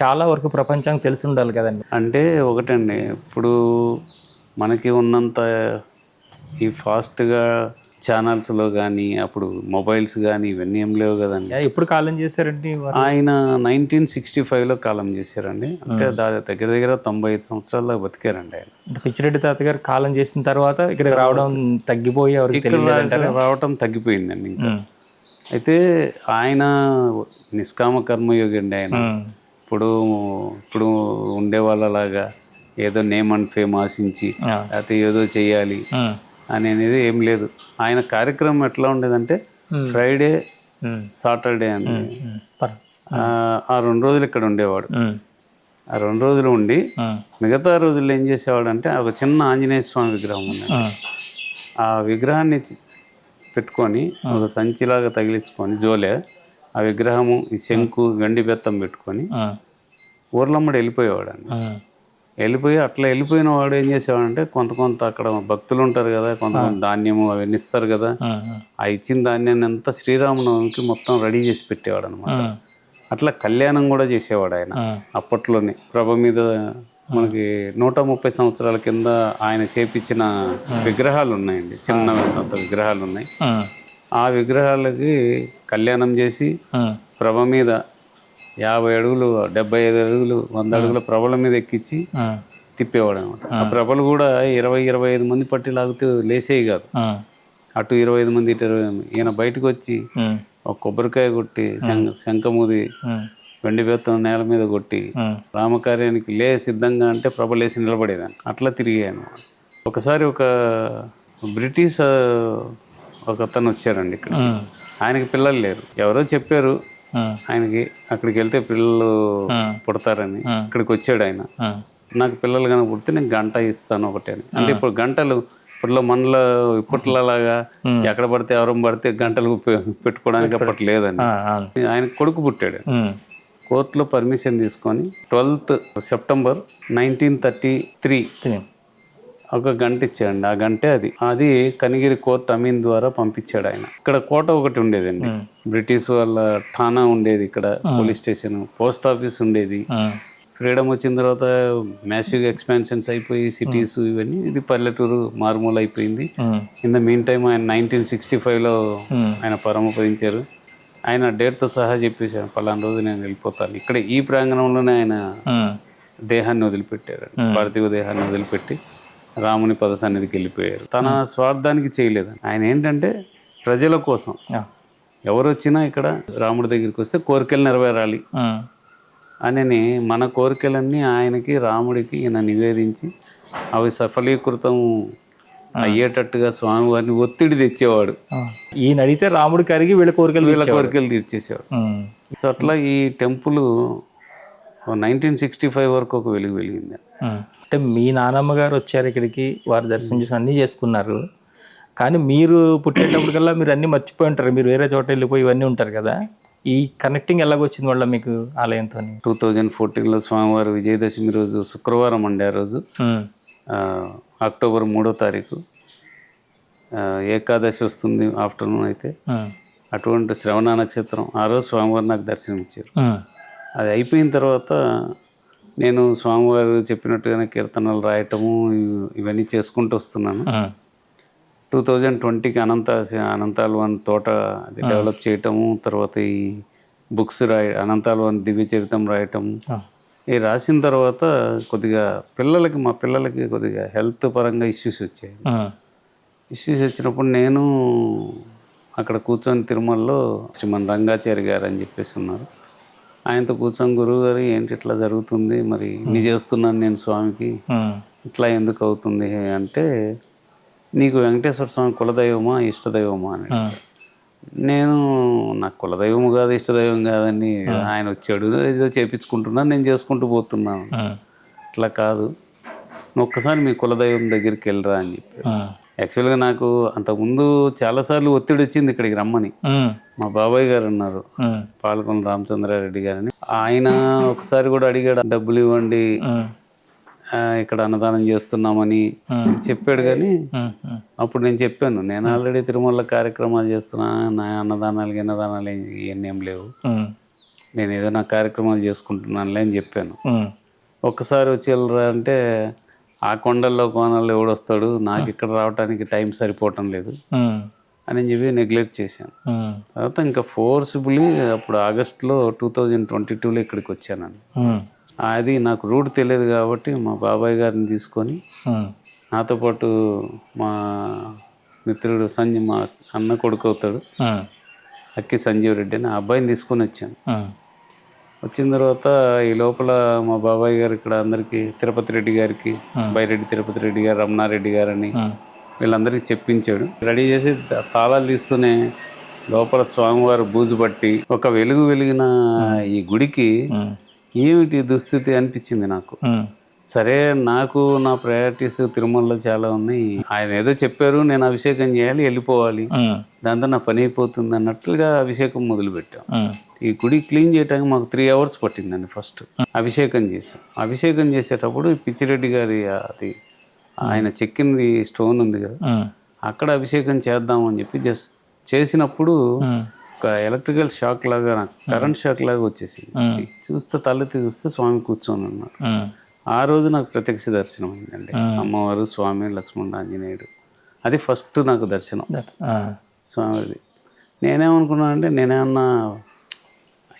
చాలా వరకు ప్రపంచానికి తెలిసి ఉండాలి కదండి. అంటే ఒకటండి, ఇప్పుడు మనకి ఉన్నంత ఈ ఫాస్ట్గా ఛానల్స్లో కానీ అప్పుడు మొబైల్స్ కానీ ఇవన్నీ ఏం లేవు కదండి. ఎప్పుడు కాలం చేశారండి ఆయన? 1965లో కాలం చేశారండి. అంటే దగ్గర దగ్గర 95 సంవత్సరాల్లో బతికారండి ఆయన. అంటే పిచ్చిరెడ్డి తాతగారు కాలం చేసిన తర్వాత ఇక్కడ రావడం తగ్గిపోయి రావటం తగ్గిపోయిందండి. ఇంకా అయితే ఆయన నిష్కామ కర్మయోగి అండి ఆయన. ఇప్పుడు ఉండే వాళ్ళలాగా ఏదో నేమ్ అండ్ ఫేమ్ ఆశించి లేకపోతే ఏదో చెయ్యాలి అనేది ఏం లేదు. ఆయన కార్యక్రమం ఎట్లా ఉండేదంటే ఫ్రైడే సాటర్డే అని ఆ 2 రోజులు ఇక్కడ ఉండేవాడు. ఆ 2 రోజులు ఉండి మిగతా రోజుల్లో ఏం చేసేవాడు అంటే ఒక చిన్న ఆంజనేయ స్వామి విగ్రహం ఉంది. ఆ విగ్రహాన్ని పెట్టుకొని ఒక సంచిలాగా తగిలించుకొని జోలే ఆ విగ్రహము ఈ శంకు వెండి బెత్తం పెట్టుకొని ఊర్లమ్మడి వెళ్ళిపోయేవాడు అండి. వెళ్ళిపోయి అట్లా వెళ్ళిపోయిన వాడు ఏం చేసేవాడంటే కొంత అక్కడ భక్తులు ఉంటారు కదా, కొంతమంది ధాన్యము అవన్నీ ఇస్తారు కదా, ఆ ఇచ్చిన ధాన్యాన్ని అంతా శ్రీరామనవమికి మొత్తం రెడీ చేసి పెట్టేవాడు అనమాట. అట్లా కళ్యాణం కూడా చేసేవాడు ఆయన అప్పట్లోనే. ప్రభ మీద మనకి 130 సంవత్సరాల కింద ఆయన చేపించిన విగ్రహాలు ఉన్నాయండి, చిన్న విగ్రహాలు ఉన్నాయి. ఆ విగ్రహాలకి కళ్యాణం చేసి ప్రభ మీద 50 అడుగులు 75 అడుగులు 100 అడుగుల ప్రభల మీద ఎక్కించి తిప్పేవాడు అనమాట. ఆ ప్రభలు కూడా 20-25 మంది పట్టి లాగితే లేసేవి కాదు. అటు 25 మంది ఇటు 20 మంది. ఈయన బయటకు వచ్చి ఒక కొబ్బరికాయ కొట్టి శంఖమూది వెండి బెత్తం నేల మీద కొట్టి రామకార్యానికి సిద్ధంగా అంటే ప్రభ లేసి నిలబడేదాన్ని. అట్లా తిరిగాను. ఒకసారి ఒక బ్రిటిష్ ఒక అతను వచ్చారండి ఇక్కడ. ఆయనకి పిల్లలు లేరు, ఎవరో చెప్పారు ఆయనకి అక్కడికి వెళ్తే పిల్లలు పుడతారని. ఇక్కడికి వచ్చాడు ఆయన. నాకు పిల్లలు కనుక పుడితే నేను గంట ఇస్తాను ఒకటి అని. అంటే ఇప్పుడు గంటలు ఇప్పట్లో మనలో ఇప్పట్లలాగా ఎక్కడ పడితే ఎవరం పడితే గంటలు పెట్టుకోవడానికి అప్పటి లేదండి. ఆయన కొడుకు పుట్టాడు. కోర్టులో పర్మిషన్ తీసుకొని 12th సెప్టెంబర్ 1933 ఒక గంట ఇచ్చాడండి. ఆ గంటే అది కనిగిరి కోర్ట్ అమీన్ ద్వారా పంపించాడు ఆయన. ఇక్కడ కోట ఒకటి ఉండేదండి, బ్రిటిష్ వాళ్ళ ఠానా ఉండేది ఇక్కడ, పోలీస్ స్టేషన్, పోస్ట్ ఆఫీస్ ఉండేది. ఫ్రీడమ్ వచ్చిన తర్వాత మ్యాసివ్ ఎక్స్పాన్షన్స్ అయిపోయి సిటీస్ ఇవన్నీ, ఇది పల్లెటూరు మారుమూల అయిపోయింది. ఇన్ ద మీన్ టైమ్ ఆయన 1965లో ఆయన పరమపదించారు. ఆయన డేట్తో సహా చెప్పేశారు, పలానా రోజు నేను వెళ్ళిపోతాను. ఇక్కడ ఈ ప్రాంగణంలోనే ఆయన దేహాన్ని వదిలిపెట్టారు. పార్థివ దేహాన్ని వదిలిపెట్టి రాముని పద సన్నిధికి వెళ్ళిపోయారు. తన స్వార్థానికి చేయలేదు ఆయన. ఏంటంటే ప్రజల కోసం, ఎవరు వచ్చినా ఇక్కడ రాముడి దగ్గరికి వస్తే కోరికలు నెరవేరాలి అని మన కోరికలన్నీ ఆయనకి రాముడికి ఈయన నివేదించి అవి సఫలీకృతం అయ్యేటట్టుగా స్వామివారిని ఒత్తిడి తెచ్చేవాడు. ఈయన అడిగితే రాముడి కరిగి వీళ్ళ కోరికలు తీర్చేసేవాడు. సో అట్లా ఈ టెంపుల్ 1965 వరకు ఒక వెలుగు వెలిగింది. అంటే మీ నానమ్మ గారు వచ్చారు ఇక్కడికి, వారు దర్శనం చేసి అన్నీ చేసుకున్నారు. కానీ మీరు పుట్టేటప్పటికల్లా మీరు అన్నీ మర్చిపోయి ఉంటారు, మీరు వేరే చోట వెళ్ళిపోయి ఇవన్నీ ఉంటారు కదా. ఈ కనెక్టింగ్ ఎలాగొచ్చింది వాళ్ళ మీకు ఆలయంతో? 2014లో స్వామివారు విజయదశమి రోజు శుక్రవారం అండి. ఆ రోజు అక్టోబర్ 3వ తారీఖు ఏకాదశి వస్తుంది ఆఫ్టర్నూన్ అయితే. అటువంటి శ్రవణ నక్షత్రం ఆ రోజు స్వామివారు నాకు దర్శనం ఇచ్చారు. అది అయిపోయిన తర్వాత నేను స్వామివారు చెప్పినట్టుగానే కీర్తనలు రాయటము ఇవన్నీ చేసుకుంటూ వస్తున్నాను. 2020కి అనంతాల్వన్ తోట డెవలప్ చేయటము, తర్వాత ఈ బుక్స్ అనంతాల్వన్ దివ్య చరిత్రం రాయటము, ఈ రాసిన తర్వాత కొద్దిగా మా పిల్లలకి కొద్దిగా హెల్త్ పరంగా ఇష్యూస్ వచ్చాయి. ఇష్యూస్ వచ్చినప్పుడు నేను అక్కడ కూర్చొని తిరుమలలో శ్రీమన్ రంగాచారి గారు అని చెప్పేసి ఉన్నారు, ఆయనతో కూర్చొని గురువు గారు ఏంటి ఇట్లా జరుగుతుంది, మరి ఇన్ని చేస్తున్నాను నేను స్వామికి, ఇట్లా ఎందుకు అవుతుంది అంటే, నీకు వెంకటేశ్వర స్వామి కులదైవమా ఇష్టదైవమా అని. నేను నాకు కులదైవము కాదు ఇష్టదైవం కాదని, ఆయన వచ్చాడు ఏదో చేపించుకుంటున్నాను నేను చేసుకుంటూ పోతున్నాను. ఇట్లా కాదు, నువ్వు ఒక్కసారి మీ కులదైవం దగ్గరికి వెళ్ళరా అని చెప్పి. యాక్చువల్గా నాకు అంతకుముందు చాలాసార్లు ఒత్తిడి వచ్చింది ఇక్కడికి రమ్మని. మా బాబాయ్ గారు ఉన్నారు పాలకొండ రామచంద్రారెడ్డి గారని, ఆయన ఒకసారి కూడా అడిగాడు, డబ్బులు ఇవ్వండి ఇక్కడ అన్నదానం చేస్తున్నామని చెప్పాడు. కానీ అప్పుడు నేను చెప్పాను, నేను ఆల్రెడీ తిరుమల కార్యక్రమాలు చేస్తున్నా, నా అన్నదానాలు ఇవన్నీ ఏం లేవు, నేను ఏదో నా కార్యక్రమాలు చేసుకుంటున్నానులే అని చెప్పాను. ఒక్కసారి వచ్చి వెళ్ళరా అంటే, ఆ కొండల్లో కోనల్లో ఎవడొస్తాడు, నాకు ఇక్కడ రావడానికి టైం సరిపోవటం లేదు అని చెప్పి నెగ్లెక్ట్ చేశాను. తర్వాత ఇంకా ఫోర్స్ఫుల్లీ అప్పుడు ఆగస్టులో 2022లో ఇక్కడికి వచ్చానండి. అది నాకు రూట్ తెలియదు కాబట్టి మా బాబాయ్ గారిని తీసుకొని, నాతో పాటు మా మిత్రుడు మా అన్న కొడుకు అవుతాడు అక్కి సంజీవ్ రెడ్డి అని, ఆ అబ్బాయిని తీసుకొని వచ్చాను. వచ్చిన తర్వాత ఈ లోపల మా బాబాయ్ గారు ఇక్కడ అందరికీ, తిరుపతి రెడ్డి గారికి, బైరెడ్డి తిరుపతి రెడ్డి గారు, రమణారెడ్డి గారని వీళ్ళందరికీ చెప్పించాడు. రెడీ చేసి తాళాలు తీస్తూనే లోపల స్వామివారు బూజు పట్టి ఒక వెలుగు వెలిగిన ఈ గుడికి ఏమిటి దుస్థితి అనిపించింది నాకు. సరే, నాకు నా ప్రయారిటీస్ తిరుమలలో చాలా ఉన్నాయి. ఆయన ఏదో చెప్పారు, నేను అభిషేకం చేయాలి, వెళ్ళిపోవాలి, దాంతో నా పని అయిపోతుంది అన్నట్లుగా అభిషేకం మొదలుపెట్టాం. ఈ గుడి క్లీన్ చేయడానికి మాకు 3 hours పట్టిందండి. ఫస్ట్ అభిషేకం చేసాం. అభిషేకం చేసేటప్పుడు పిచ్చిరెడ్డి గారి అది ఆయన చెక్కింది స్టోన్ ఉంది కదా, అక్కడ అభిషేకం చేద్దామని చెప్పి జస్ట్ చేసినప్పుడు ఒక ఎలక్ట్రికల్ షాక్ లాగా, కరెంట్ షాక్ లాగా వచ్చేసింది. చూస్తే తలెత్తి చూస్తే స్వామి కూర్చొని ఉన్నారు. ఆ రోజు నాకు ప్రత్యక్ష దర్శనం అయిందండి. అమ్మవారు, స్వామి, లక్ష్మణుడు, ఆంజనేయుడు. అది ఫస్ట్ నాకు దర్శనం స్వామిది. నేనేమనుకున్నాను అంటే, నేనేమన్నా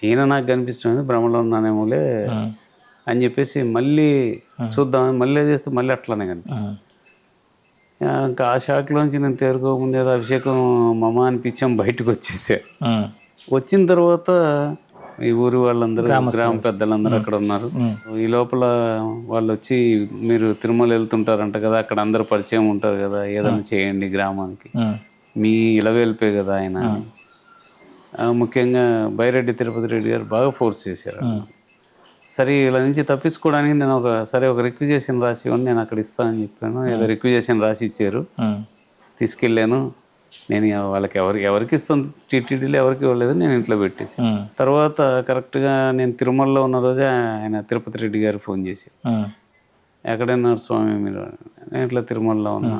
ఈయన నాకు కనిపిస్తుంది, భ్రమలో ఉన్నానేమోలే అని చెప్పేసి మళ్ళీ చూద్దామని మళ్ళీ చేస్తే మళ్ళీ అట్లానే కనిపించింది. ఇంకా ఆ షాక్లోంచి నేను తేరుకోకముందు ఏదో అభిషేకం మమ అనిపించాం, బయటకు వచ్చేసా. వచ్చిన తర్వాత ఈ ఊరి వాళ్ళందరూ, గ్రామ పెద్దలందరూ అక్కడ ఉన్నారు. ఈ లోపల వాళ్ళు వచ్చి, మీరు తిరుమల వెళ్తుంటారంట కదా, అక్కడ అందరూ పరిచయం ఉంటారు కదా, ఏదైనా చేయండి గ్రామానికి, మీ ఇలవేల్పే కదా ఆయన. ముఖ్యంగా బైరెడ్డి తిరుపతి రెడ్డి గారు బాగా ఫోర్స్ చేశారు. సరే, ఇలా నుంచి తప్పించుకోవడానికి నేను ఒక రిక్విజేషన్ రాసి ఇవ్వండి, నేను అక్కడ ఇస్తానని చెప్పాను. ఏదో రిక్విజేషన్ రాసి ఇచ్చారు, తీసుకెళ్ళాను. నేను వాళ్ళకి ఎవరికి ఇస్తాను, టీటీడీలో ఎవరికి ఇవ్వలేదు, నేను ఇంట్లో పెట్టేసి. తర్వాత కరెక్ట్గా నేను తిరుమలలో ఉన్న రోజే ఆయన తిరుపతి రెడ్డి గారు ఫోన్ చేసి, ఎక్కడన్నారు స్వామి మీరు? నేను ఇట్లా తిరుమలలో ఉన్నా.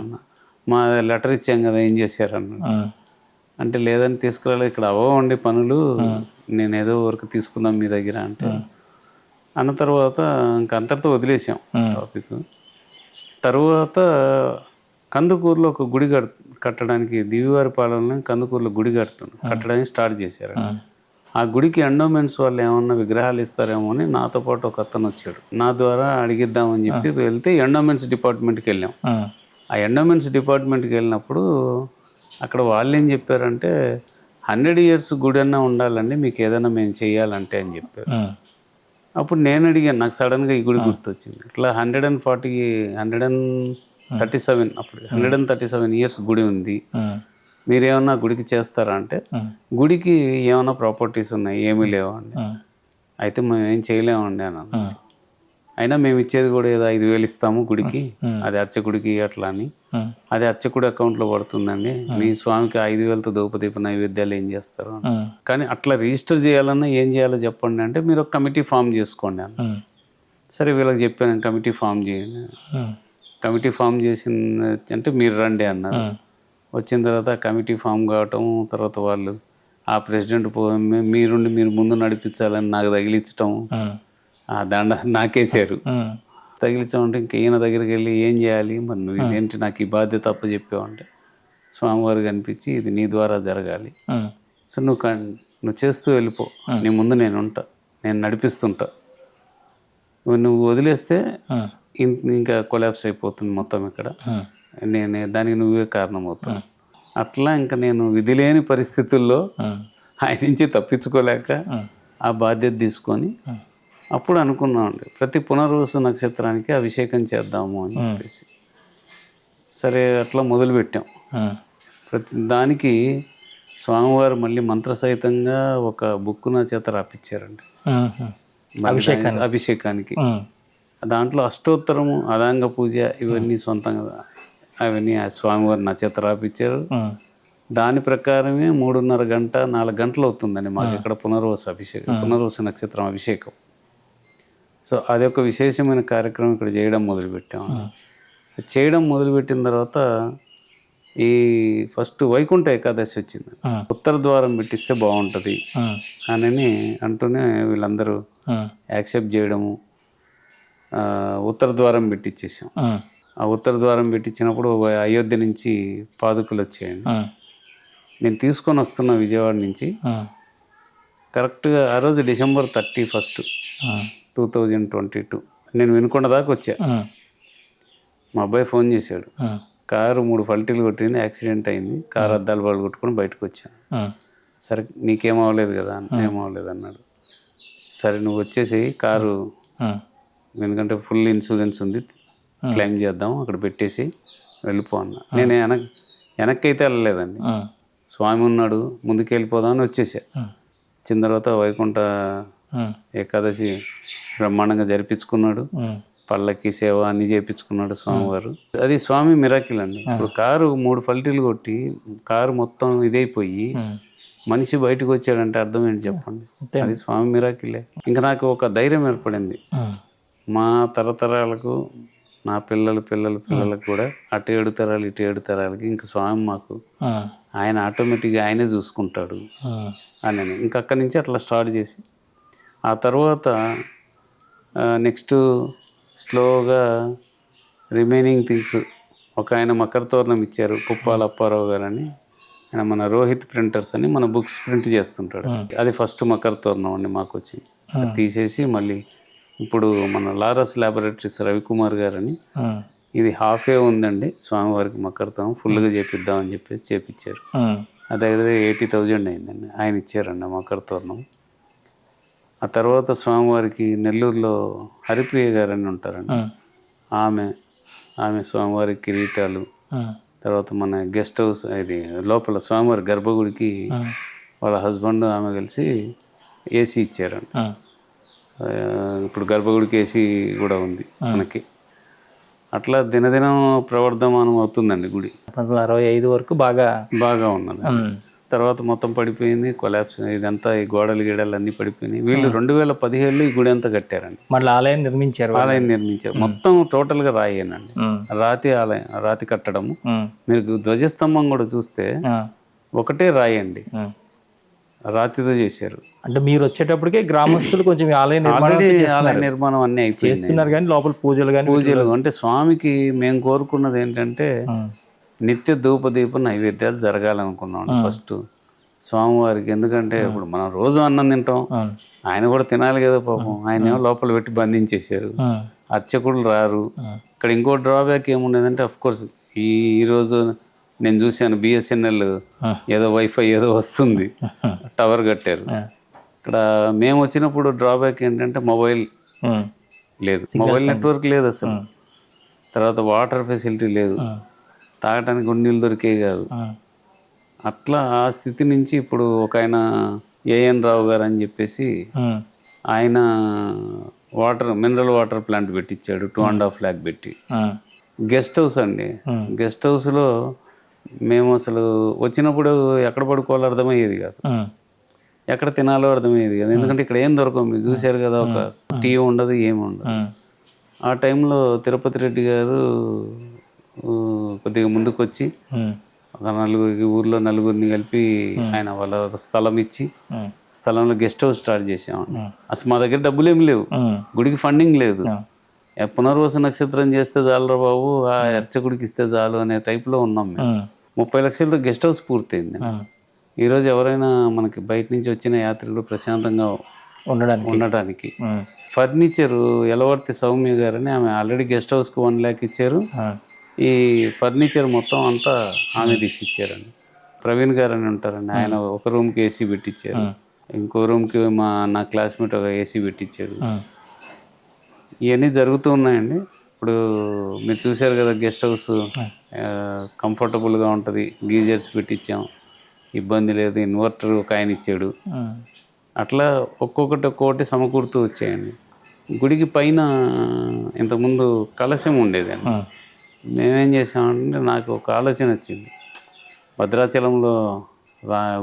మా లెటర్ ఇచ్చాం కదా, ఏం చేశారు అన్నాడు. అంటే లేదని తీసుకురాలేదు, ఇక్కడ అవ్వండి పనులు, నేను ఏదో వర్క్ తీసుకున్నాం మీ దగ్గర అంటే అన్న. తర్వాత ఇంక అంతటితో వదిలేసాం టాపిక్. తర్వాత కందుకూరులో ఒక గుడి కట్టడానికి, దివ్యవారి పాలనలో కందుకూరులో గుడి కట్టడానికి స్టార్ట్ చేశారు. ఆ గుడికి ఎండోమెంట్స్ వాళ్ళు ఏమన్నా విగ్రహాలు ఇస్తారేమో అని నాతో పాటు ఒక అతను వచ్చాడు. నా ద్వారా అడిగిద్దామని చెప్పి వెళ్తే ఎండోమెంట్స్ డిపార్ట్మెంట్కి వెళ్ళాం. ఆ ఎండోమెంట్స్ డిపార్ట్మెంట్కి వెళ్ళినప్పుడు అక్కడ వాళ్ళు ఏం చెప్పారంటే, 100 years గుడి అన్నా ఉండాలండి, మీకు ఏదైనా మేము చెయ్యాలంటే అని చెప్పారు. అప్పుడు నేను అడిగాను, నాకు సడన్గా ఈ గుడి గుర్తొచ్చింది. ఇట్లా 137 అప్పుడు 137 years గుడి ఉంది, మీరేమన్నా గుడికి చేస్తారా అంటే, గుడికి ఏమైనా ప్రాపర్టీస్ ఉన్నాయి, ఏమీ లేవండి. అయితే మేము ఏం చేయలేమండి అని అన్నాను. అయినా మేము ఇచ్చేది కూడా ఏదో 5,000 ఇస్తాము గుడికి, అది అర్చకుడికి అట్లా అని. అది అర్చకుడి అకౌంట్లో పడుతుందండి, మీ స్వామికి 5,000తో ధూపదీప నైవేద్యాలు ఏం చేస్తారు? కానీ అట్లా రిజిస్టర్ చేయాలన్నా ఏం చేయాలో చెప్పండి అంటే, మీరు ఒక కమిటీ ఫామ్ చేసుకోండి అన్న. సరే, వీళ్ళకి చెప్పాను, కమిటీ ఫామ్ చేయండి. కమిటీ ఫామ్ చేసింది అంటే మీరు రండి అన్నారు. వచ్చిన తర్వాత కమిటీ ఫామ్ కావటం, తర్వాత వాళ్ళు ఆ ప్రెసిడెంట్ మీరు ముందు నడిపించాలని నాకు తగిలించటం, ఆ దండ నాకేసారు. తగిలించామంటే ఇంక ఈయన దగ్గరికి వెళ్ళి, ఏం చేయాలి మరి, నువ్వు ఇదేంటి నాకు ఈ బాధ్యత అప్పు చెప్పావంటే, స్వామివారు కనిపించి, ఇది నీ ద్వారా జరగాలి, సో నువ్వు చేస్తూ వెళ్ళిపో, నీ ముందు నేను ఉంటా, నేను నడిపిస్తుంటా, నువ్వు వదిలేస్తే ఇంకా కొలాప్స్ అయిపోతుంది మొత్తం ఇక్కడ, దానికి నువ్వే కారణం అవుతావు. అట్లా ఇంకా నేను విధి లేని పరిస్థితుల్లో ఆయన నుంచి తప్పించుకోలేక ఆ బాధ్యత తీసుకొని అప్పుడు అనుకున్నామండి, ప్రతి పునర్వసు నక్షత్రానికి అభిషేకం చేద్దాము అని చెప్పేసి. సరే, అట్లా మొదలుపెట్టాం. ప్రతి దానికి స్వామివారు మళ్ళీ మంత్రసహితంగా ఒక బుక్ నా చేత రాపిచ్చారండి అభిషేకానికి. దాంట్లో అష్టోత్తరము, అదాంగ పూజ, ఇవన్నీ సొంతంగా అవన్నీ ఆ స్వామివారు నా చేత రాపిచ్చారు. దాని ప్రకారమే 3:30 గంట 4 గంటలు అవుతుందండి మాకు ఇక్కడ పునర్వసు నక్షత్రం అభిషేకం. సో అది ఒక విశేషమైన కార్యక్రమం ఇక్కడ చేయడం మొదలుపెట్టాము. చేయడం మొదలుపెట్టిన తర్వాత ఈ ఫస్ట్ వైకుంఠ ఏకాదశి వచ్చింది. ఉత్తర ద్వారం పెట్టిస్తే బాగుంటుంది అని అంటూనే వీళ్ళందరూ యాక్సెప్ట్ చేయడము, ఉత్తర ద్వారం పెట్టించేసాం. ఆ ఉత్తర ద్వారం పెట్టించినప్పుడు అయోధ్య నుంచి పాదుకులు వచ్చాయండి. నేను తీసుకొని వస్తున్న విజయవాడ నుంచి. కరెక్ట్గా ఆ రోజు December 31, 2022 నేను వినుకొండ దాకా వచ్చా. మా అబ్బాయి ఫోన్ చేశాడు, కారు 3 పల్టీలు కొట్టింది, యాక్సిడెంట్ అయింది, కారు అద్దాలు వాళ్ళు కొట్టుకొని బయటకు వచ్చాను. సరే, నీకేమవ్వలేదు కదా? ఏమవ్వలేదు అన్నాడు. సరే, నువ్వు వచ్చేసి కారు, ఎందుకంటే ఫుల్ ఇన్సూరెన్స్ ఉంది, క్లెయిమ్ చేద్దాం, అక్కడ పెట్టేసి వెళ్ళిపో అన్నా. నేను వెనక్కి అయితే వెళ్ళలేదండి, స్వామి ఉన్నాడు ముందుకు వెళ్ళిపోదామని వచ్చేసా. వచ్చిన తర్వాత వైకుంఠ ఏకాదశి బ్రహ్మాండంగా జరిపించుకున్నాడు. పళ్ళకి సేవ అన్ని చేయించుకున్నాడు స్వామివారు. అది స్వామి మిరాకిల్ అండి. ఇప్పుడు కారు 3 పల్టీలు కొట్టి కారు మొత్తం ఇదైపోయి మనిషి బయటకు వచ్చాడంటే అర్థం ఏంటి చెప్పండి. అది స్వామి మిరాకిలే. ఇంకా నాకు ఒక ధైర్యం ఏర్పడింది. మా తరతరాలకు నా పిల్లలకు కూడా అటు 7 తరాలు ఇటు 7 తరాలకి ఇంకా స్వామి మాకు ఆయన ఆటోమేటిక్గా ఆయనే చూసుకుంటాడు అని. ఇంకా అక్కడి నుంచి అట్లా స్టార్ట్ చేసి ఆ తర్వాత నెక్స్ట్ స్లోగా రిమైనింగ్ థింగ్స్ ఒక ఆయన మకర తోరణం ఇచ్చారు, పుప్పాల అప్పారావు గారు అని. ఆయన మన రోహిత్ ప్రింటర్స్ అని మన బుక్స్ ప్రింట్ చేస్తుంటాడు. అది ఫస్ట్ మకర తోరణం అండి మాకు వచ్చింది. అది తీసేసి మళ్ళీ ఇప్పుడు మన లారస్ ల్యాబొరేటరీస్ రవికుమార్ గారు అని, ఇది హాఫే ఉందండి స్వామివారికి మకర తోరణం, ఫుల్గా చేపిద్దామని చెప్పేసి చేపించారు. అది దగ్గర 80,000 అయిందండి. ఆయన ఇచ్చారండి మకర తోరణం. ఆ తర్వాత స్వామివారికి నెల్లూరులో హరిప్రియ గారు అని ఉంటారండి, ఆమె స్వామివారికి కిరీటాలు, తర్వాత మన గెస్ట్ హౌస్ ఇది లోపల స్వామివారి గర్భగుడికి వాళ్ళ హస్బెండ్ ఆమె కలిసి ఏసీ ఇచ్చారండి. ఇప్పుడు గర్భగుడికి ఏసీ కూడా ఉంది మనకి. అట్లా దినదినం ప్రవర్ధమానం అవుతుందండి గుడి. 1965 వరకు బాగా ఉన్నది. తర్వాత మొత్తం పడిపోయింది, కొలాప్స్. ఇదంతా ఈ గోడలు గీడలు అన్నీ పడిపోయినాయి. వీళ్ళు 2017లో ఈ గుడి అంతా కట్టారండి. మళ్ళీ ఆలయం నిర్మించారు. మొత్తం టోటల్గా రాయేనండి. రాతి ఆలయం, రాతి కట్టడము. మీరు ధ్వజస్తంభం కూడా చూస్తే ఒకటే రాయండి, రాతితో చేశారు. అంటే మీరు వచ్చేటప్పటికే గ్రామస్తులు కొంచెం ఆలయ నిర్మాణం అన్నీ చేస్తున్నారు, కానీ లోపల పూజలు అంటే స్వామికి మేము కోరుకున్నది ఏంటంటే నిత్య ధూపదీప నైవేద్యాలు జరగాలనుకున్నాం ఫస్ట్ స్వామివారికి. ఎందుకంటే ఇప్పుడు మనం రోజు అన్నం తింటాం, ఆయన కూడా తినాలి కదా పాపం. ఆయన ఏమో లోపల పెట్టి బంధించేశారు, అర్చకులు రారు. ఇక్కడ ఇంకో డ్రాబ్యాక్ ఏముండేదంటే అఫ్కోర్స్ ఈరోజు నేను చూశాను బిఎస్ఎన్ఎల్ ఏదో వైఫై ఏదో వస్తుంది, టవర్ కట్టారు. ఇక్కడ మేము వచ్చినప్పుడు డ్రాబ్యాక్ ఏంటంటే మొబైల్ లేదు, మొబైల్ నెట్వర్క్ లేదు అసలు. తర్వాత వాటర్ ఫెసిలిటీ లేదు, తాగటానికి నీళ్ళు దొరికేవి కాదు. అట్లా ఆ స్థితి నుంచి ఇప్పుడు ఒక ఆయన ఏఎన్ రావు గారు అని చెప్పేసి ఆయన మినరల్ వాటర్ ప్లాంట్ పెట్టించాడు, 2.5 lakh పెట్టి. గెస్ట్ హౌస్ అండి. గెస్ట్ హౌస్లో మేము అసలు వచ్చినప్పుడు ఎక్కడ పడుకోవాలో అర్థమయ్యేది కాదు, ఎక్కడ తినాలో అర్థమయ్యేది కాదు. ఎందుకంటే ఇక్కడ ఏం దొరకవు, మీరు చూశారు కదా, ఒక టీ ఉండదు, ఏమి ఉండదు. ఆ టైంలో తిరుపతి రెడ్డి గారు కొద్దిగా ముందుకు వచ్చి ఒక ఊర్లో నలుగురిని కలిపి ఆయన వాళ్ళ ఒక స్థలం ఇచ్చి స్థలంలో గెస్ట్ హౌస్ స్టార్ట్ చేసామండి. అసలు మా దగ్గర డబ్బులు ఏమి లేవు, గుడికి ఫండింగ్ లేదు. పునర్వసు నక్షత్రం చేస్తే చాలరా బాబు, ఆ అర్చకుడికి ఇస్తే చాలు అనే టైప్లో ఉన్నాం మేము. 30 లక్షలతో గెస్ట్ హౌస్ పూర్తయింది. ఈరోజు ఎవరైనా మనకి బయట నుంచి వచ్చిన యాత్రికులు ప్రశాంతంగా ఉండడానికి ఫర్నిచరు ఎలవర్తి సౌమ్య గారని ఆమె ఆల్రెడీ గెస్ట్ హౌస్కి 1 lakh ఇచ్చారు. ఈ ఫర్నిచర్ మొత్తం అంతా ఆమె తీసి ఇచ్చారండి. ప్రవీణ్ గారు అని ఉంటారండి, ఆయన ఒక రూమ్కి ఏసీ పెట్టించారు, ఇంకో రూమ్కి నా క్లాస్మేట్ ఒక ఏసీ పెట్టించారు. ఇవన్నీ జరుగుతూ ఉన్నాయండి. ఇప్పుడు మీరు చూశారు కదా, గెస్ట్ హౌస్ కంఫర్టబుల్గా ఉంటుంది, గీజర్స్ పెట్టించాం, ఇబ్బంది లేదు, ఇన్వర్టర్ ఒక ఆయన ఇచ్చాడు. అట్లా ఒక్కొక్కటి సమకూరుతూ వచ్చాయండి. గుడికి పైన ఇంతకుముందు కలశం ఉండేదండి. మేమేం చేసామంటే నాకు ఒక ఆలోచన వచ్చింది, భద్రాచలంలో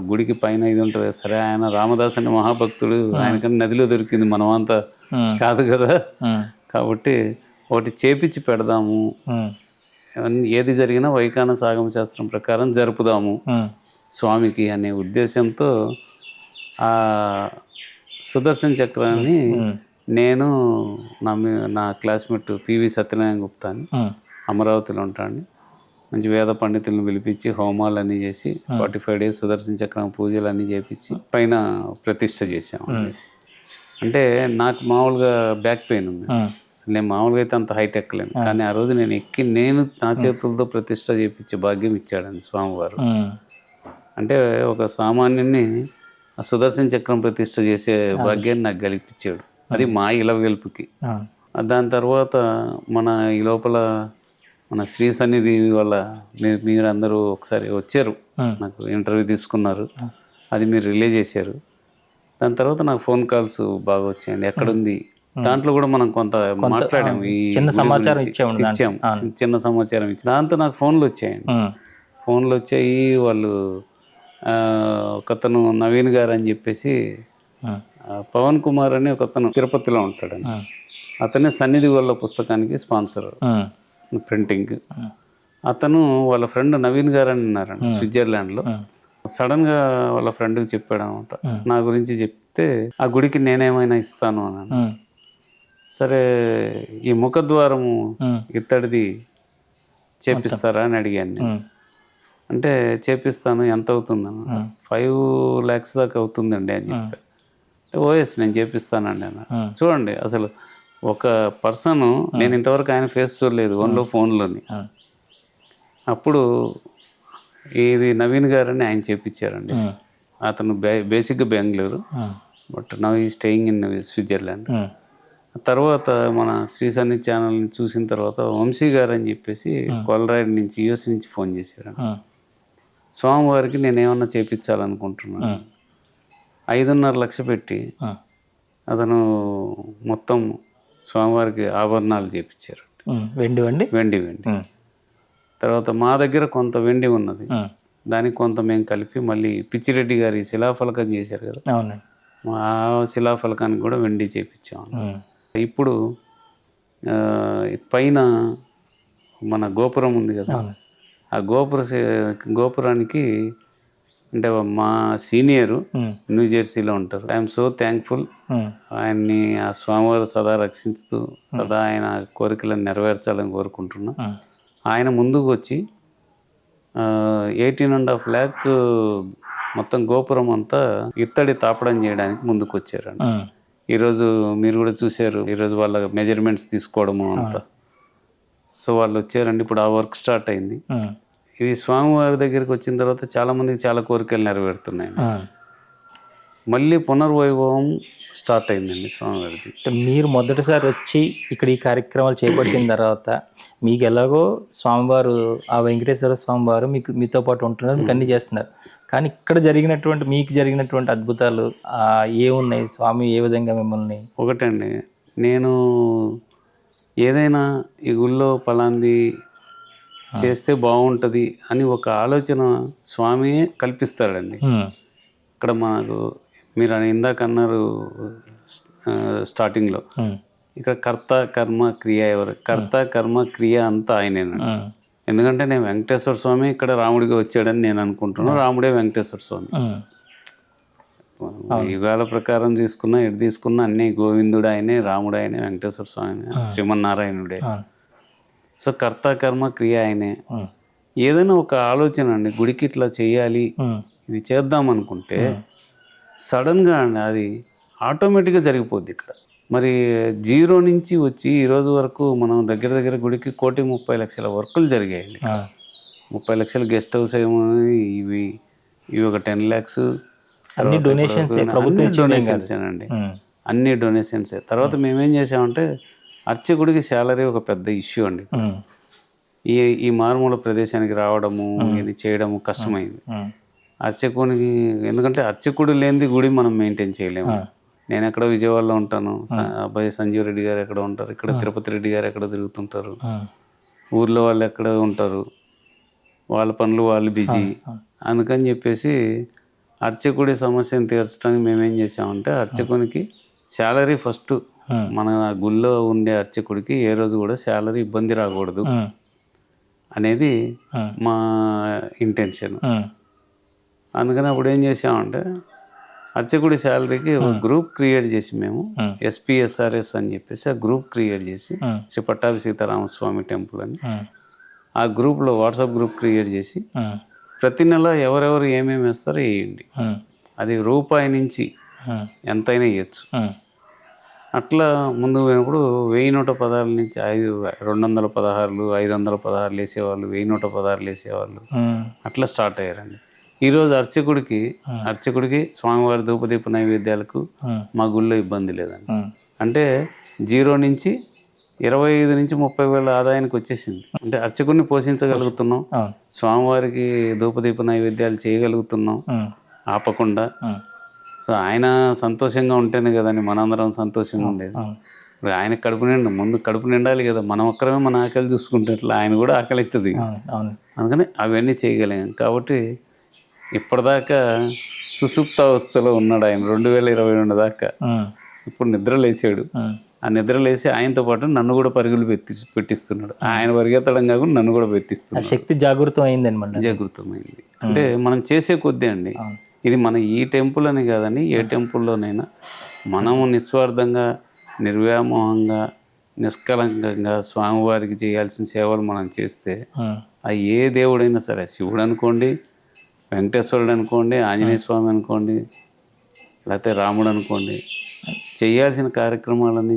గుడికి పైన ఇది ఉంటుంది సరే, ఆయన రామదాస్ అంటే మహాభక్తుడు, ఆయనకన్నా నదిలో దొరికింది, మనమంతా కాదు కదా, కాబట్టి ఒకటి చేపించి పెడదాము, ఏది జరిగినా వైఖాన సాగమ శాస్త్రం ప్రకారం జరుపుదాము స్వామికి అనే ఉద్దేశంతో ఆ సుదర్శన్ చక్రాన్ని నేను నా క్లాస్మేట్ పివి సత్యనారాయణ గుప్తా అని అమరావతిలో ఉంటాండి, మంచి వేద పండితులను పిలిపించి హోమాలు అన్నీ చేసి 45 days సుదర్శన చక్రం పూజలు అన్నీ చేపించి పైన ప్రతిష్ఠ చేసాము. అంటే నాకు మామూలుగా బ్యాక్ పెయిన్ ఉంది, నేను మామూలుగా అయితే అంత హైట్ ఎక్కలేను, కానీ ఆ రోజు నేను నా చేతులతో ప్రతిష్ఠ చేయించే భాగ్యం ఇచ్చాడండి స్వామివారు. అంటే ఒక సామాన్యుని ఆ సుదర్శన చక్రం ప్రతిష్ఠ చేసే భాగ్యాన్ని నాకు కల్పించాడు. అది మా ఇలవెల్పుకి. దాని తర్వాత మన ఈ లోపల మన శ్రీ సన్నిధి వల్ల మీరు అందరూ ఒకసారి వచ్చారు, ఉమ్, నాకు ఇంటర్వ్యూ తీసుకున్నారు, అది మీరు రిలే చేశారు. దాని తర్వాత నాకు ఫోన్ కాల్స్ బాగా వచ్చాయండి, ఎక్కడుంది దాంట్లో కూడా మనం కొంత మాట్లాడాము, ఈ చిన్న గుడి సమాచారం గురించి ఇచ్చాము ఇచ్చాము, చిన్న సమాచారం ఇచ్చాము. దాంతో నాకు ఫోన్లు వచ్చాయండి, ఫోన్లు వచ్చాయి. వాళ్ళు ఒకతను నవీన్ గారు అని చెప్పేసి పవన్ కుమార్ అని ఒకతను తిరుపతిలో ఉంటాడండి, అతనే సన్నిధి వాళ్ళ పుస్తకానికి స్పాన్సర్ ప్రింటింగ్. అతను వాళ్ళ ఫ్రెండ్ నవీన్ గారు అని ఉన్నారండి స్విట్జర్లాండ్లో. సడన్గా వాళ్ళ ఫ్రెండ్కి చెప్పాడు అనమాట, నా గురించి చెప్తే ఆ గుడికి నేనేమైనా ఇస్తాను అని. సరే ఈ ముఖద్వారము ఇత్తడిది చేపిస్తారా అని అడిగాను నేను. అంటే చేపిస్తాను, ఎంత అవుతుందన్న. 5 lakhs దాకా అవుతుందండి అని చెప్పారు. ఓఎస్ నేను చేపిస్తానండి అన్న. చూడండి అసలు ఒక పర్సన్, నేను ఇంతవరకు ఆయన ఫేస్ చూడలేదు, ఓన్లో ఫోన్లోని. అప్పుడు ఇది నవీన్ గారని ఆయన చేపించారండి. అతను బేసిక్గా బెంగళూరు, బట్ నవ్ ఈ స్టేయింగ్ ఇన్ స్విట్జర్లాండ్. తర్వాత మన శ్రీ సన్నిధి ఛానల్ని చూసిన తర్వాత వంశీ గారు అని చెప్పేసి కొలరాయిడ్ నుంచి యూఎస్ నుంచి ఫోన్ చేశారు. స్వామివారికి నేను ఏమన్నా చేపించాలనుకుంటున్నాను. 5.5 లక్షలు పెట్టి అతను మొత్తం స్వామివారికి ఆభరణాలు చేపించారు. వెండి. తర్వాత మా దగ్గర కొంత వెండి ఉన్నది, దానికి కొంత మేము కలిపి మళ్ళీ పిచ్చిరెడ్డి గారి శిలాఫలకం చేశారు కదా, ఆ శిలాఫలకానికి కూడా వెండి చేపించాము. ఇప్పుడు పైన మన గోపురం ఉంది కదా, ఆ గోపురానికి అంటే మా సీనియరు న్యూ జెర్సీలో ఉంటారు. I'm so thankful. ఆయన్ని ఆ స్వామివారు సదా రక్షిస్తూ సదా ఆయన కోరికలను నెరవేర్చాలని కోరుకుంటున్నా. ఆయన ముందుకు వచ్చి 18.5 lakh మొత్తం గోపురం అంతా ఇత్తడి తాపడం చేయడానికి ముందుకు వచ్చారండి. ఈరోజు మీరు కూడా చూశారు, ఈరోజు వాళ్ళ మెజర్మెంట్స్ తీసుకోవడము అంతా. సో వాళ్ళు వచ్చారండి, ఇప్పుడు ఆ వర్క్ స్టార్ట్ అయింది. ఇది స్వామివారి దగ్గరికి వచ్చిన తర్వాత చాలామందికి చాలా కోరికలు నెరవేరుతున్నాయి. మళ్ళీ పునర్వైభవం స్టార్ట్ అయిందండి స్వామివారికి. మీరు మొదటిసారి వచ్చి ఇక్కడ ఈ కార్యక్రమాలు చేపట్టిన తర్వాత మీకు ఎలాగో స్వామివారు, ఆ వెంకటేశ్వర స్వామివారు మీతో పాటు ఉంటున్నారు, మీకు అన్నీ చేస్తున్నారు. కానీ ఇక్కడ మీకు జరిగినటువంటి అద్భుతాలు ఏమున్నాయి? స్వామి ఏ విధంగా మిమ్మల్ని? ఒకటండి, నేను ఏదైనా ఈ గుళ్ళో పలాంది చేస్తే బాగుంటుంది అని ఒక ఆలోచన స్వామియే కల్పిస్తాడండి. ఇక్కడ మనకు మీరు ఇందాక అన్నారు స్టార్టింగ్లో, ఇక్కడ కర్త కర్మ క్రియ ఎవరు? కర్త కర్మ క్రియ అంతా ఆయనేనండి. ఎందుకంటే నేను వెంకటేశ్వర స్వామి ఇక్కడ రాముడిగా వచ్చాడని నేను అనుకుంటున్నాను, రాముడే వెంకటేశ్వర స్వామి. యుగాల ప్రకారం తీసుకున్నా, ఎటు తీసుకున్నా అన్నీ గోవిందుడు ఆయనే, రాముడు ఆయనే, వెంకటేశ్వర స్వామి శ్రీమన్నారాయణుడే. సో కర్త కర్మ క్రియ ఆయనే. ఏదైనా ఒక ఆలోచన అండి, గుడికి ఇట్లా చేయాలి, ఇది చేద్దాం అనుకుంటే సడన్గా అండి అది ఆటోమేటిక్గా జరిగిపోద్ది ఇక్కడ. మరి 0 నుంచి వచ్చి ఈరోజు వరకు మనం దగ్గర గుడికి 1,30,00,000 వర్కులు జరిగాయండి. 30 లక్షలు గెస్ట్ హౌస్ ఏమో, ఇవి ఒక 10 lakhs అన్ని డొనేషన్స్ అండి, అన్ని డొనేషన్స్. తర్వాత మేమేం చేసామంటే అర్చకుడికి శాలరీ ఒక పెద్ద ఇష్యూ అండి. ఈ మారుమూల ప్రదేశానికి రావడము, ఇది చేయడము కష్టమైంది అర్చకునికి. ఎందుకంటే అర్చకుడు లేనిది గుడి మనం మెయింటైన్ చేయలేము. నేను ఎక్కడో విజయవాడలో ఉంటాను, అబ్బాయి సంజీవ్ రెడ్డి గారు ఎక్కడ ఉంటారు, ఇక్కడ తిరుపతి రెడ్డి గారు ఎక్కడ తిరుగుతుంటారు, ఊర్లో వాళ్ళు ఎక్కడ ఉంటారు, వాళ్ళ పనులు వాళ్ళు బిజీ. అందుకని చెప్పేసి అర్చకుడి సమస్యను తీర్చడానికి మేమేం చేసామంటే అర్చకునికి శాలరీ ఫస్ట్, మన గుళ్ళో ఉండే అర్చకుడికి ఏ రోజు కూడా శాలరీ ఇబ్బంది రాకూడదు అనేది మా ఇంటెన్షన్. అందుకని అప్పుడు ఏం చేసామంటే అర్చకుడి శాలరీకి ఒక గ్రూప్ క్రియేట్ చేసి మేము SPSRS అని చెప్పేసి ఆ గ్రూప్ క్రియేట్ చేసి శ్రీ పట్టాభి సీతారామస్వామి టెంపుల్ అని ఆ గ్రూప్లో వాట్సాప్ గ్రూప్ క్రియేట్ చేసి ప్రతి నెల ఎవరెవరు ఏమేమి వేస్తారో వేయండి, అది రూపాయి నుంచి ఎంతైనా ఇవ్వచ్చు. అట్లా ముందు పోయినప్పుడు 1000 నుంచి 216, 516 వేసేవాళ్ళు, 1016 వేసేవాళ్ళు, అట్లా స్టార్ట్ అయ్యారండి. ఈరోజు అర్చకుడికి స్వామివారి ధూపదీప నైవేద్యాలకు మా గుళ్ళో ఇబ్బంది లేదండి. అంటే 0 నుంచి 25 నుంచి 30 వేల ఆదాయానికి వచ్చేసింది. అంటే అర్చకుడిని పోషించగలుగుతున్నాం, అవును. స్వామివారికి ధూపదీప నైవేద్యాలు చేయగలుగుతున్నాం ఆపకుండా. సో ఆయన సంతోషంగా ఉంటేనే కదండి మనందరం సంతోషంగా ఉండేది. ఇప్పుడు ఆయన కడుపు నిండా ముందు కడుపు నిండాలి కదా, మనం ఒక్కరమే మన ఆకలి చూసుకుంటే ఆయన కూడా ఆకలి అవుతుంది. అందుకని అవన్నీ చేయగలిగాం కాబట్టి ఇప్పటిదాకా సుసుప్త అవస్థలో ఉన్నాడు ఆయన 2022 దాకా. ఇప్పుడు నిద్ర లేచాడు. ఆ నిద్ర లేచి ఆయనతో పాటు నన్ను కూడా పరుగులు పెట్టిస్తున్నాడు. ఆయన పరిగెత్తడం కాకుండా నన్ను కూడా పెట్టిస్తున్నాడు. శక్తి జాగృతం అయింది. జాగృతమైంది అంటే మనం చేసే కొద్దీ అండి. ఇది మన ఈ టెంపుల్ అని కాదని ఏ టెంపుల్లోనైనా మనము నిస్వార్థంగా, నిర్వ్యామోహంగా, నిష్కలంకంగా స్వామివారికి చేయాల్సిన సేవలు మనం చేస్తే అది ఏ దేవుడైనా సరే, శివుడు అనుకోండి, వెంకటేశ్వరుడు అనుకోండి, ఆంజనేయ స్వామి అనుకోండి, లేకపోతే రాముడు అనుకోండి, చేయాల్సిన కార్యక్రమాలన్నీ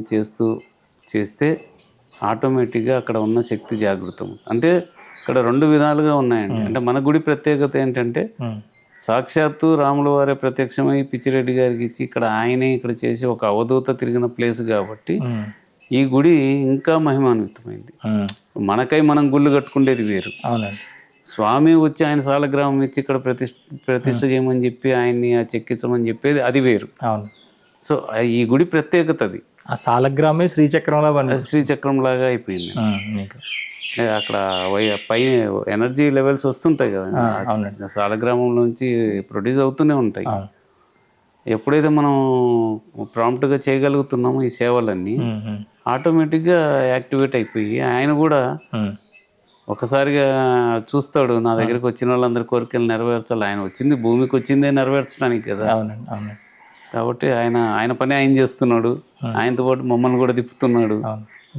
చేస్తే ఆటోమేటిక్గా అక్కడ ఉన్న శక్తి జాగృతం. అంటే ఇక్కడ 2 విధాలుగా ఉన్నాయండి. అంటే మన గుడి ప్రత్యేకత ఏంటంటే సాక్షాత్తు రాముల వారే ప్రత్యక్షమై పిచ్చిరెడ్డి గారికి ఇచ్చి ఇక్కడ ఆయనే ఇక్కడ చేసి ఒక అవధూత తిరిగిన ప్లేస్ కాబట్టి ఈ గుడి ఇంకా మహిమాన్వితమైంది. మనకై మనం గుళ్ళు కట్టుకుండేది వేరు. స్వామి వచ్చి ఆయన సాలగ్రామం ఇచ్చి ఇక్కడ ప్రతిష్ఠ చేయమని చెప్పి ఆయన్ని చెక్కించమని చెప్పేది అది వేరు. సో ఈ గుడి ప్రత్యేకత అది. ఆ సాలగ్రామే శ్రీచక్రం లాగా అయిపోయింది. అక్కడ పై ఎనర్జీ లెవెల్స్ వస్తుంటాయి కదా, సాలగ్రామం నుంచి ప్రొడ్యూస్ అవుతూనే ఉంటాయి. ఎప్పుడైతే మనం ప్రాంప్ట్గా చేయగలుగుతున్నామో ఈ సేవలన్నీ ఆటోమేటిక్గా యాక్టివేట్ అయిపోయి ఆయన కూడా ఒకసారిగా చూస్తాడు, నా దగ్గరికి వచ్చిన వాళ్ళందరి కోరికలు నెరవేర్చాలి. ఆయన వచ్చింది భూమికి వచ్చిందే నెరవేర్చడానికి కదా. కాబట్టి ఆయన పని ఆయన చేస్తున్నాడు, ఆయనతో పాటు మమ్మల్ని కూడా తిప్పుతున్నాడు.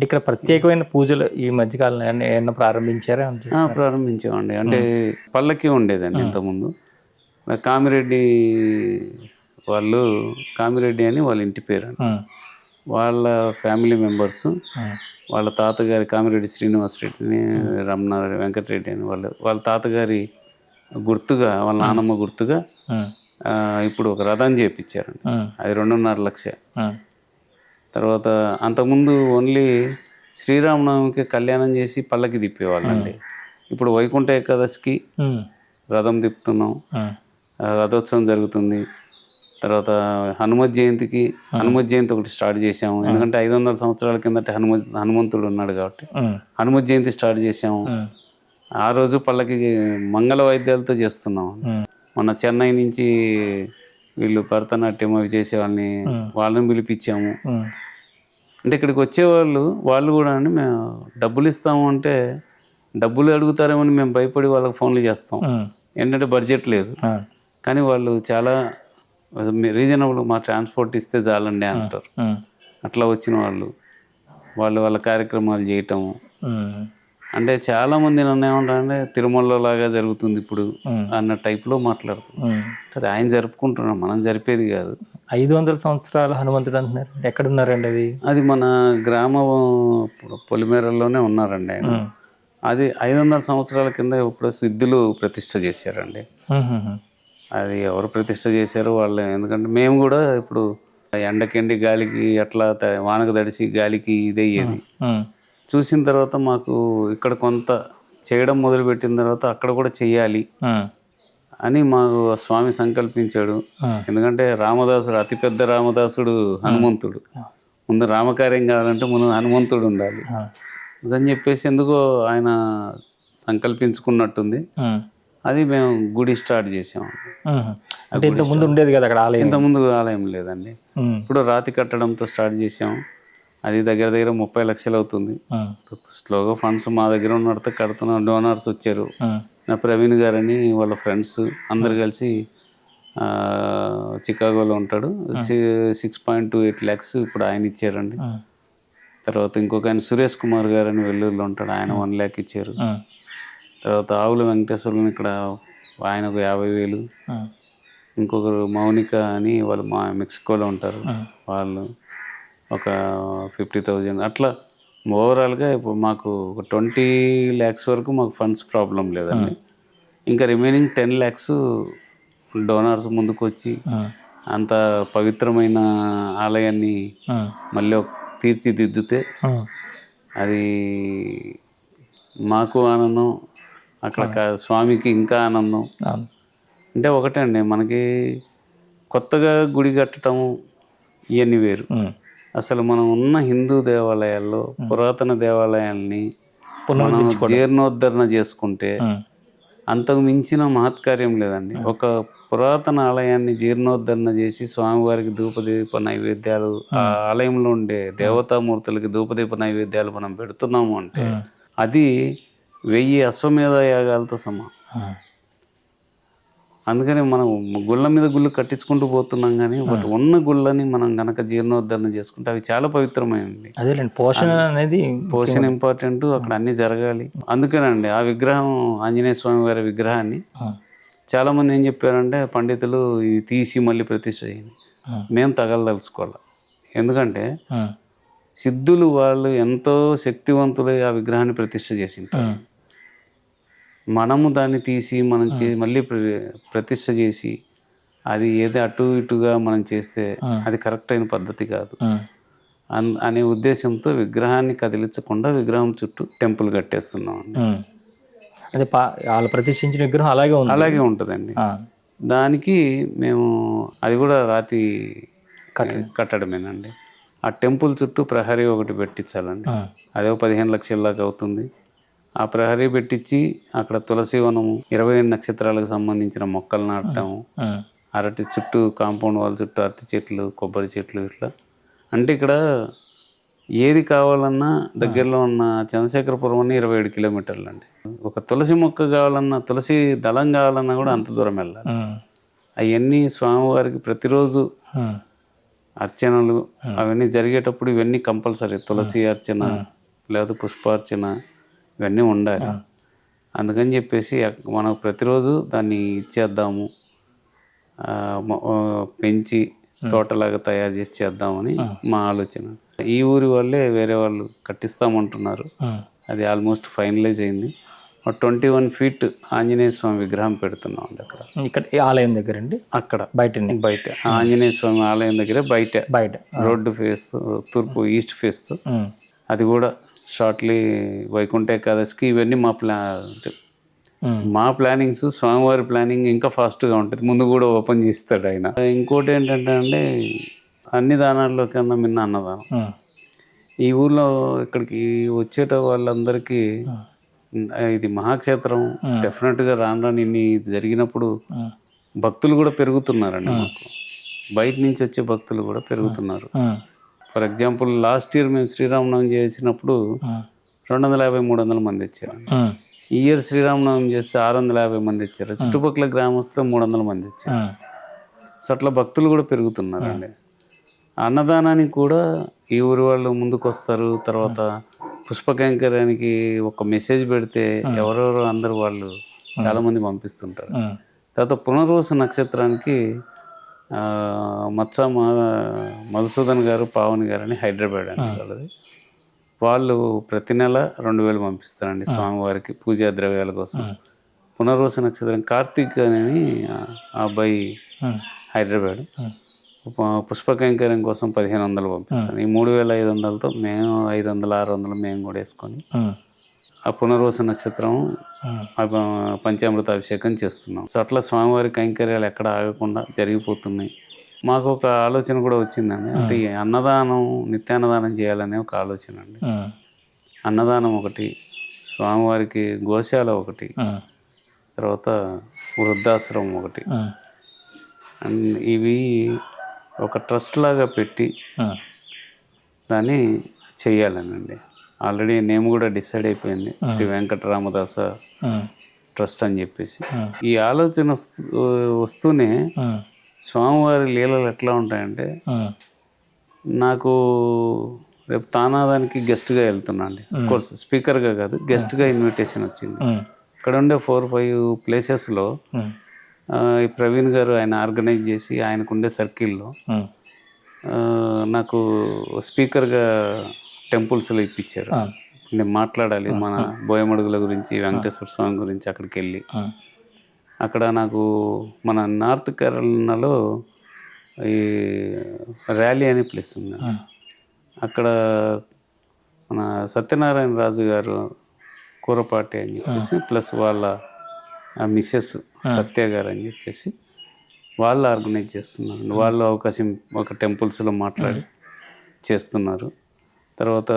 ఇక్కడ ప్రత్యేకమైన పూజలు ఈ మధ్యకాలంలో ఏమన్నా ప్రారంభించారా? ప్రారంభించామండి. అంటే పల్లకి ఉండేదండి ఇంతకుముందు. కామిరెడ్డి అని వాళ్ళ ఇంటి పేరు, వాళ్ళ ఫ్యామిలీ మెంబర్స్, వాళ్ళ తాతగారి కామిరెడ్డి శ్రీనివాసరెడ్డిని, రమణారెడ్డి, వెంకటరెడ్డి అని వాళ్ళ తాతగారి గుర్తుగా, వాళ్ళ నాన్నమ్మ గుర్తుగా ఇప్పుడు ఒక రథం చేయించారండి. అది 2.5 లక్ష. తర్వాత అంతకుముందు ఓన్లీ శ్రీరామనవమికి కళ్యాణం చేసి పల్లకి తిప్పేవాళ్ళండి. ఇప్పుడు వైకుంఠ ఏకాదశికి రథం తిప్పుతున్నాం, రథోత్సవం జరుగుతుంది. తర్వాత హనుమత్ జయంతి ఒకటి స్టార్ట్ చేసాము. ఎందుకంటే 500 సంవత్సరాల కిందట హనుమంతుడు ఉన్నాడు కాబట్టి హనుమత్ జయంతి స్టార్ట్ చేసాము. ఆ రోజు పల్లకి మంగళ వాయిద్యాలతో చేస్తున్నాం. మన చెన్నై నుంచి వీళ్ళు భరతనాట్యం అవి చేసే వాళ్ళని పిలిపించాము. అంటే ఇక్కడికి వాళ్ళు కూడా అండి, మేము డబ్బులు ఇస్తాము అంటే డబ్బులు అడుగుతారేమని మేము భయపడి వాళ్ళకి ఫోన్లు చేస్తాం. ఏంటంటే బడ్జెట్ లేదు. కానీ వాళ్ళు చాలా రీజనబుల్, మా ట్రాన్స్పోర్ట్ ఇస్తే చాలండి అంటారు. అట్లా వచ్చిన వాళ్ళ కార్యక్రమాలు చేయటము. అంటే చాలా మంది నన్ను ఏమంటారంటే తిరుమలలో లాగా జరుగుతుంది ఇప్పుడు అన్న టైప్లో మాట్లాడుతుంది. ఆయన జరుపుకుంటున్నాం, మనం జరిపేది కాదు. 500 సంవత్సరాల హనుమంతుడు అంటున్నారు, ఎక్కడున్నారండి? అది మన గ్రామం పొలిమేరల్లోనే ఉన్నారండి ఆయన. అది 500 సంవత్సరాల కింద ఇప్పుడు సిద్ధులు ప్రతిష్ఠ చేశారండి. అది ఎవరు ప్రతిష్ఠ చేశారో వాళ్ళు. ఎందుకంటే మేము కూడా ఇప్పుడు ఎండకెండి గాలికి అట్లా వానకు తడిసి గాలికి ఇదయ్యేది చూసిన తర్వాత మాకు ఇక్కడ కొంత చేయడం మొదలుపెట్టిన తర్వాత అక్కడ కూడా చెయ్యాలి అని మాకు స్వామి సంకల్పించాడు. ఎందుకంటే రామదాసుడు, అతిపెద్ద రామదాసుడు హనుమంతుడు. ముందు రామకార్యం కావాలంటే ముందు హనుమంతుడు ఉండాలి అని చెప్పేసి ఎందుకో ఆయన సంకల్పించుకున్నట్టుంది. అది మేము గుడి స్టార్ట్ చేసాము. ఇంతకుముందు ఉండేది కదా అక్కడ ఆలయం? ఇంతకుముందు ఆలయం లేదండి. ఇప్పుడు రాతి కట్టడంతో స్టార్ట్ చేసాము. అది దగ్గర 30 లక్షలు అవుతుంది. స్లోగా ఫండ్స్ మా దగ్గర ఉన్నట్టు కడుతున్నాం. డోనర్స్ వచ్చారు. నా ప్రవీణ్ గారని వాళ్ళ ఫ్రెండ్స్ అందరు కలిసి చికాగోలో ఉంటాడు. 6.28 lakhs ఇప్పుడు ఆయన ఇచ్చారండి. తర్వాత ఇంకొక ఆయన సురేష్ కుమార్ గారని వెల్లూరులో ఉంటాడు, ఆయన 1 lakh ఇచ్చారు. తర్వాత ఆవుల వెంకటేశ్వరుని ఇక్కడ ఆయనకు 50,000. ఇంకొకరు మౌనిక అని వాళ్ళు మెక్సికోలో ఉంటారు, వాళ్ళు ఒక 50,000. అట్లా ఓవరాల్గా ఇప్పుడు మాకు ఒక 20 lakhs వరకు మాకు ఫండ్స్ ప్రాబ్లం లేదండి. ఇంకా రిమైనింగ్ 10 lakhs డోనర్స్ ముందుకు వచ్చి అంత పవిత్రమైన ఆలయాన్ని మళ్ళీ తీర్చిదిద్దితే అది మాకు ఆనందం, అక్కడ స్వామికి ఇంకా ఆనందం. అవును. అంటే ఒకటే అండి, మనకి కొత్తగా గుడి కట్టడం ఇవన్నీ వేరు. అసలు మనం ఉన్న హిందూ దేవాలయాల్లో పురాతన దేవాలయాల్ని మనం జీర్ణోద్ధరణ చేసుకుంటే అంతకు మించిన మహత్కార్యం లేదండి. ఒక పురాతన ఆలయాన్ని జీర్ణోద్ధరణ చేసి స్వామివారికి ధూపదీప నైవేద్యాలు, ఆ ఆలయంలో ఉండే దేవతామూర్తులకి ధూపదీప నైవేద్యాలు మనం పెడుతున్నాము అంటే అది 1000 అశ్వమేధ యాగాలతో సమానం. అందుకని మనం గుళ్ళ మీద గుళ్ళు కట్టించుకుంటూ పోతున్నాం, కానీ బట్ ఉన్న గుళ్ళని మనం గనక జీర్ణోద్ధరణ చేసుకుంటే అవి చాలా పవిత్రమైనవి. అదేలేండి, పోషణ అనేది పోషణ ఇంపార్టెంట్, అక్కడ అన్నీ జరగాలి. అందుకేనండి ఆ విగ్రహం, ఆంజనేయ స్వామి వారి విగ్రహాన్ని చాలామంది ఏం చెప్పారంటే పండితులు ఇది తీసి మళ్ళీ ప్రతిష్ఠ చేయండి. మేము తగలదలుచుకోవాలి. ఎందుకంటే సిద్ధులు వాళ్ళు ఎంతో శక్తివంతులై ఆ విగ్రహాన్ని ప్రతిష్ఠ చేసింటారు. మనము దాన్ని తీసి మనం మళ్ళీ ప్రతిష్ఠ చేసి అది ఏదో అటు ఇటుగా మనం చేస్తే అది కరెక్ట్ అయిన పద్ధతి కాదు అనే ఉద్దేశంతో విగ్రహాన్ని కదిలించకుండా విగ్రహం చుట్టూ టెంపుల్ కట్టేస్తున్నాం అండి. అదే వాళ్ళు ప్రతిష్ఠించిన విగ్రహం అలాగే ఉంటుందండి. దానికి మేము అది కూడా రాతి కట్టడమేనండి. ఆ టెంపుల్ చుట్టూ ప్రహరీ ఒకటి పెట్టించాలండి. అదే 15 లక్షల దాకా అవుతుంది. ఆ ప్రహరీ పెట్టించి అక్కడ తులసి వనము, 28 నక్షత్రాలకు సంబంధించిన మొక్కలు నాటడము, అరటి చుట్టూ కాంపౌండ్ వాళ్ళ చుట్టూ అరటి చెట్లు, కొబ్బరి చెట్లు, ఇట్లా. అంటే ఇక్కడ ఏది కావాలన్నా దగ్గరలో ఉన్న చంద్రశేఖరపురం అని 27 కిలోమీటర్లు అండి. ఒక తులసి మొక్క కావాలన్నా, తులసి దళం కావాలన్నా కూడా అంత దూరం వెళ్ళాలి. అవన్నీ స్వామివారికి ప్రతిరోజు అర్చనలు అవన్నీ జరిగేటప్పుడు ఇవన్నీ కంపల్సరీ. తులసి అర్చన లేదా పుష్పార్చన ఇవన్నీ ఉండాలి. అందుకని చెప్పేసి మనం ప్రతిరోజు దాన్ని ఇచ్చేద్దాము, పెంచి తోటలాగా తయారు చేసి చేద్దామని మా ఆలోచన. ఈ ఊరి వాళ్ళే వేరే వాళ్ళు కట్టిస్తామంటున్నారు. అది ఆల్మోస్ట్ ఫైనలైజ్ అయింది. 21 ఫీట్ ఆంజనేయ స్వామి విగ్రహం పెడుతున్నాం అండి అక్కడ. ఇక్కడ ఆలయం దగ్గర అండి, అక్కడ బయట ఆంజనేయ స్వామి ఆలయం దగ్గర బయట రోడ్డు ఫేస్ తూర్పు ఈస్ట్ ఫేస్తో. అది కూడా షార్ట్లీ వైకుంఠ ఏకాదశికి. ఇవన్నీ మా ప్లానింగ్స్. స్వామివారి ప్లానింగ్ ఇంకా ఫాస్ట్గా ఉంటుంది, ముందు కూడా ఓపెన్ చేస్తాడు ఆయన. ఇంకోటి ఏంటంటే అండి, అన్ని దానాల్లో కన్నా మిన్న అన్నదానం. ఈ ఊర్లో ఇక్కడికి వచ్చేట వాళ్ళందరికీ ఇది మహాక్షేత్రం. డెఫినెట్గా రాను ఇన్ని జరిగినప్పుడు భక్తులు కూడా పెరుగుతున్నారండి. మాకు బయట నుంచి వచ్చే భక్తులు కూడా పెరుగుతున్నారు. ఫర్ ఎగ్జాంపుల్ లాస్ట్ ఇయర్ మేము శ్రీరామనవమి చేసినప్పుడు 250-300 మంది వచ్చారు. ఈ ఇయర్ శ్రీరామనవమి చేస్తే 650 మంది వచ్చారు. చుట్టుపక్కల గ్రామస్తులు 300 మంది వచ్చారు. సో అట్లా భక్తులు కూడా పెరుగుతున్నారండి. అన్నదానానికి కూడా ఈ ఊరి వాళ్ళు ముందుకు వస్తారు. తర్వాత పుష్పకైంకర్యానికి ఒక మెసేజ్ పెడితే ఎవరెవరో అందరు వాళ్ళు చాలామంది పంపిస్తుంటారు. తర్వాత పునర్వసు నక్షత్రానికి మధుసూదన్ గారు, పావని గారు అని హైదరాబాద్ అండి వాళ్ళది. వాళ్ళు ప్రతి నెల 2000 పంపిస్తారండి స్వామివారికి పూజా ద్రవ్యాల కోసం. పునర్వసు నక్షత్రం కార్తీక్ అని ఆ అబ్బాయి హైదరాబాద్. పుష్పకైంకర్యం కోసం 1500 పంపిస్తాను. ఈ 3500తో మేము 500-600 మేము కూడా వేసుకొని ఆ పునర్వసు నక్షత్రం పంచామృత అభిషేకం చేస్తున్నాం. సో అట్లా స్వామివారి కైంకర్యాలు ఎక్కడ ఆగకుండా జరిగిపోతున్నాయి. మాకు ఒక ఆలోచన కూడా వచ్చిందండి. అంటే అన్నదానం, నిత్యాన్నదానం చేయాలనే ఒక ఆలోచన అండి. అన్నదానం ఒకటి, స్వామివారికి గోశాల ఒకటి, తర్వాత వృద్ధాశ్రమం ఒకటి, అండ్ ఇవి ఒక ట్రస్ట్ లాగా పెట్టి దాన్ని చెయ్యాలనండి. ఆల్రెడీ నేమ్ కూడా డిసైడ్ అయిపోయింది, శ్రీ వెంకటరామదాస ట్రస్ట్ అని చెప్పేసి. ఈ ఆలోచన వస్తూనే స్వామివారి లీలలు ఎట్లా ఉంటాయంటే, నాకు రేపు తానాదానికి గెస్ట్గా వెళ్తున్నా అండి. కోర్స్ స్పీకర్గా కాదు, గెస్ట్గా ఇన్విటేషన్ వచ్చింది. ఇక్కడ ఉండే 4-5 ప్లేసెస్లో ఈ ప్రవీణ్ గారు ఆయన ఆర్గనైజ్ చేసి ఆయనకుండే సర్కిల్లో నాకు స్పీకర్గా టెంపుల్స్లో ఇప్పించారు. నేను మాట్లాడాలి మన బోయమడుగుల గురించి, వెంకటేశ్వర స్వామి గురించి. అక్కడికి వెళ్ళి అక్కడ నాకు మన నార్త్ కేరళలో ఈ ర్యాలీ అనే ప్లేస్ ఉంది. అక్కడ మన సత్యనారాయణ రాజు గారు కూరపాటి అని చెప్పేసి ప్లస్ వాళ్ళ మిస్సెస్ సత్య గారు అని చెప్పేసి వాళ్ళు ఆర్గనైజ్ చేస్తున్నారు. వాళ్ళు అవకాశం ఒక టెంపుల్స్లో మాట్లాడి చేస్తున్నారు. తర్వాత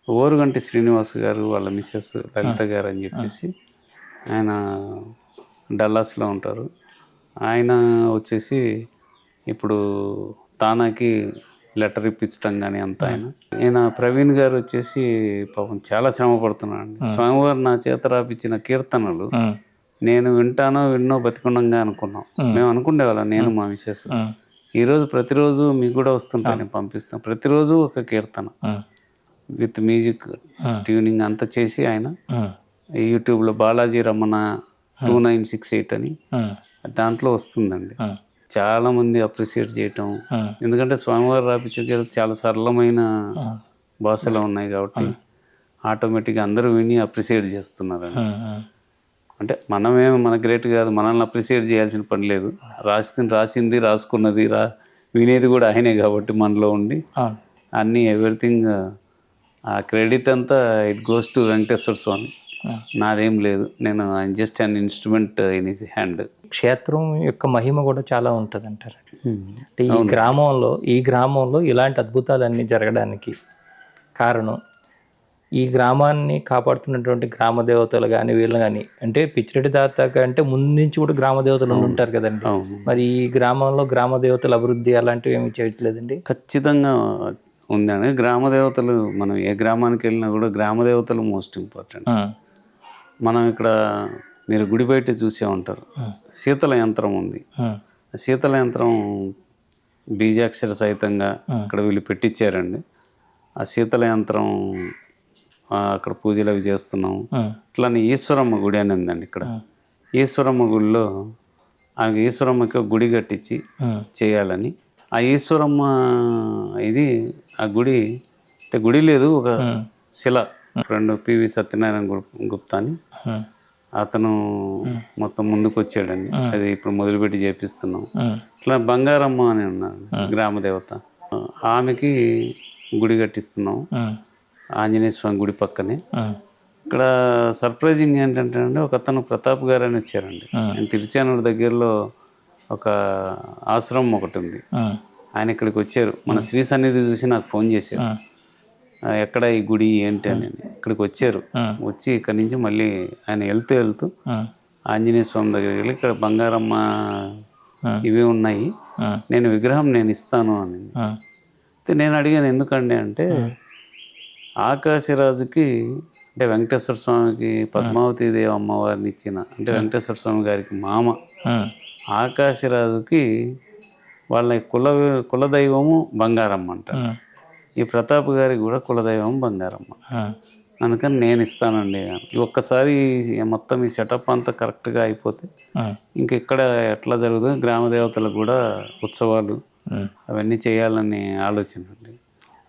ఓరుగంటి శ్రీనివాస్ గారు వాళ్ళ మిస్సెస్ లలిత గారు అని చెప్పేసి ఆయన డల్లాస్లో ఉంటారు. ఆయన వచ్చేసి ఇప్పుడు తానాకి లెటర్ ఇప్పించడం కానీ అంతా ఆయన ప్రవీణ్ గారు వచ్చేసి పాపం చాలా శ్రమ పడుతున్నాడు. స్వామివారు నా చేత రాపించిన కీర్తనలు నేను విన్నో బతికుండంగా అనుకున్నాం. మేము అనుకునేవాళ్ళం, నేను మా మిసెస్. ఈరోజు ప్రతిరోజు మీకు కూడా వస్తుంటాను, నేను పంపిస్తాను. ప్రతిరోజు ఒక కీర్తన విత్ మ్యూజిక్ ట్యూనింగ్ అంతా చేసి ఆయన యూట్యూబ్లో బాలాజీ రమణ 2968 అని దాంట్లో వస్తుందండి. చాలా మంది అప్రిషియేట్ చేయటం, ఎందుకంటే స్వామివారు రాపించే చాలా సరళమైన భాషలో ఉన్నాయి కాబట్టి ఆటోమేటిక్గా అందరూ విని అప్రిషియేట్ చేస్తున్నారండి. అంటే మన గ్రేట్ కాదు, మనల్ని అప్రిషియేట్ చేయాల్సిన పని లేదు. రాసింది రాసుకున్నది వినేది కూడా ఆయనే కాబట్టి మనలో ఉండి అన్నీ ఎవ్రీథింగ్ ఆ క్రెడిట్ అంతా ఇట్ గోస్ టు వెంకటేశ్వర స్వామి. నాదేం లేదు, నేను just an instrument in his hand. క్షేత్రం యొక్క మహిమ కూడా చాలా ఉంటుంది అంటారు. అంటే ఈ గ్రామంలో ఇలాంటి అద్భుతాలన్నీ జరగడానికి కారణం ఈ గ్రామాన్ని కాపాడుతున్నటువంటి గ్రామ దేవతలు కానీ వీళ్ళు కానీ, అంటే పిచ్చిరెడ్డి తాత కంటే ముందు నుంచి కూడా గ్రామ దేవతలు ఉంటారు కదండి. మరి ఈ గ్రామంలో గ్రామ దేవతల అభివృద్ధి అలాంటివి ఏమి చేయట్లేదండి? ఖచ్చితంగా ఉందండి. గ్రామ దేవతలు మనం ఏ గ్రామానికి వెళ్ళినా కూడా గ్రామ దేవతలు మోస్ట్ ఇంపార్టెంట్. మనం ఇక్కడ మీరు గుడి బయట చూసే ఉంటారు, శీతల యంత్రం ఉంది. శీతల యంత్రం బీజాక్షర సహితంగా ఇక్కడ వీళ్ళు పెట్టించారండి. ఆ శీతల యంత్రం అక్కడ పూజలు అవి చేస్తున్నాం. ఇట్లానే ఈశ్వరమ్మ గుడి అని ఉందండి ఇక్కడ. ఈశ్వరమ్మ గుడిలో ఆ ఈశ్వరమ్మకి గుడి కట్టించి చేయాలని, ఆ ఈశ్వరమ్మ ఇది ఆ గుడి అంటే గుడి లేదు, ఒక శిల. ఫ్రెండ్ పివి సత్యనారాయణ గుప్తా అని అతను మొత్తం ముందుకు వచ్చాడండి. అది ఇప్పుడు మొదలుపెట్టి చేపిస్తున్నాం. ఇట్లా బంగారమ్మ అని ఉన్నారు గ్రామ దేవత, ఆమెకి గుడి కట్టిస్తున్నాం ఆంజనేయ స్వామి గుడి పక్కనే. ఇక్కడ సర్ప్రైజింగ్ ఏంటంటే అండి, ఒక అతను ప్రతాప్ గారు అని వచ్చారండి. ఆయన తిరుచానూరు దగ్గరలో ఒక ఆశ్రమం ఒకటి ఉంది, ఆయన ఇక్కడికి వచ్చారు. మన శ్రీ సన్నిధి చూసి నాకు ఫోన్ చేశారు, ఎక్కడ ఈ గుడి ఏంటి అని. ఇక్కడికి వచ్చారు. వచ్చి ఇక్కడి నుంచి మళ్ళీ ఆయన వెళ్తూ ఆంజనేయ స్వామి దగ్గరికి వెళ్ళి ఇక్కడ బంగారమ్మ ఇవి ఉన్నాయి, నేను విగ్రహం నేను ఇస్తాను అని. నేను అడిగాను ఎందుకండి అంటే, ఆకాశరాజుకి అంటే వెంకటేశ్వర స్వామికి పద్మావతి దేవి అమ్మవారిని ఇచ్చిన, అంటే వెంకటేశ్వర స్వామి గారికి మామ ఆకాశరాజుకి వాళ్ళ కులదైవము బంగారమ్మ అంటారు. ఈ ప్రతాప్ గారికి కూడా కులదైవం బంగారమ్మ. అందుకని నేను ఇస్తానండి. ఒక్కసారి మొత్తం ఈ సెటప్ అంతా కరెక్ట్గా అయిపోతే ఇంక ఇక్కడ ఎట్లా జరుగుతుంది, గ్రామ దేవతలకు కూడా ఉత్సవాలు అవన్నీ చేయాలని ఆలోచన అండి.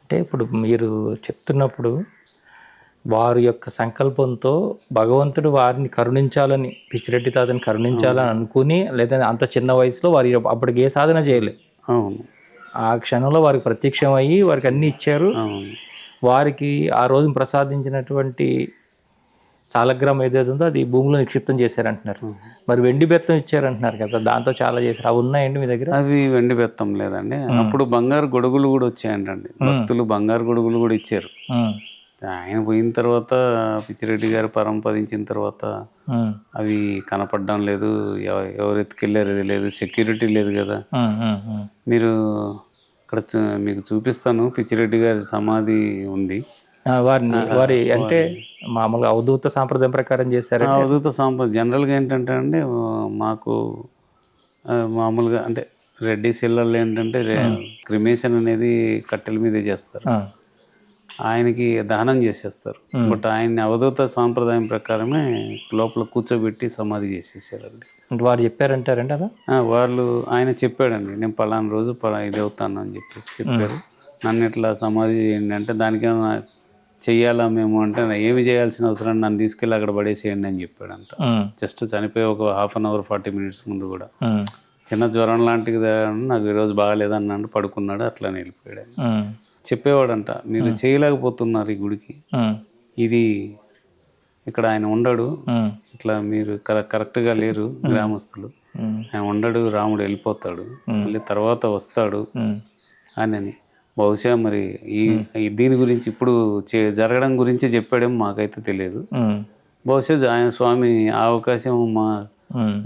అంటే ఇప్పుడు మీరు చెప్తున్నప్పుడు వారి యొక్క సంకల్పంతో భగవంతుడు వారిని కరుణించాలని, పిచ్చిరెడ్డి తాతని కరుణించాలని అనుకుని, లేదా అంత చిన్న వయసులో వారి అప్పటికి ఏ సాధన చేయలేదు. అవును, ఆ క్షణంలో వారికి ప్రత్యక్షం అయ్యి వారికి అన్నీ ఇచ్చారు. వారికి ఆ రోజు ప్రసాదించినటువంటి సాలగ్రామం ఏదైతే ఉందో అది భూమిలో నిక్షిప్తం చేశారంటున్నారు. మరి వెండి బెత్తం ఇచ్చారంటున్నారు కదా, దాంతో చాలా చేశారు. అవి ఉన్నాయండి మీ దగ్గర? అవి వెండి బెత్తం లేదండి. అప్పుడు బంగారు గొడుగులు కూడా వచ్చాయంటండి, భక్తులు బంగారు గొడుగులు కూడా ఇచ్చారు. ఆయన పోయిన తర్వాత పిచ్చిరెడ్డి గారు పరంపదించిన తర్వాత అవి కనపడడం లేదు, ఎవరు ఎత్తుకెళ్ళారు ఇది లేదు, సెక్యూరిటీ లేదు కదా. మీరు ఇక్కడ మీకు చూపిస్తాను, పిచ్చిరెడ్డి గారి సమాధి ఉంది. వారి అంటే మామూలుగా అవధూత సాంప్రదాయం ప్రకారం చేశారు. అవధూత సాంప్రదాయం జనరల్గా ఏంటంటే అండి, మాకు మామూలుగా అంటే రెడ్డి సిల్లర్లు ఏంటంటే క్రిమేషన్ అనేది కట్టెల మీదే చేస్తారు, ఆయనకి దహనం చేసేస్తారు. బట్ ఆయన్ని అవధూత సాంప్రదాయం ప్రకారమే లోపల కూర్చోబెట్టి సమాధి చేసేసారండి. వారు చెప్పారంటారండి అలా? వాళ్ళు ఆయన చెప్పాడండి, నేను పలానా రోజు ఇది అవుతాను అని చెప్పేసి చెప్పారు. నన్ను ఇట్లా సమాధి చేయండి అంటే, దానికేమన్నా చెయ్యాలా మేము అంటే, ఏమి చేయాల్సిన అవసరం, నన్ను తీసుకెళ్ళి అక్కడ పడేసేయండి అని చెప్పాడంట. జస్ట్ చనిపోయి ఒక 1/2 hour 40 minutes ముందు కూడా చిన్న జ్వరం లాంటిది, నాకు ఈరోజు బాగాలేదన్నాడు, పడుకున్నాడు, అట్లానే వెళ్ళిపోయాడు. చెప్పేవాడంట, మీరు చేయలేకపోతున్నారు ఈ గుడికి, ఇది ఇక్కడ ఆయన ఉండడు, ఇట్లా మీరు కరెక్ట్గా లేరు గ్రామస్తులు, ఆయన ఉండడు, రాముడు వెళ్ళిపోతాడు, మళ్ళీ తర్వాత వస్తాడు అని. బహుశా మరి దీని గురించి ఇప్పుడు జరగడం గురించి చెప్పాడేమో మాకైతే తెలియదు. బహుశా ఆయన స్వామి ఆ అవకాశం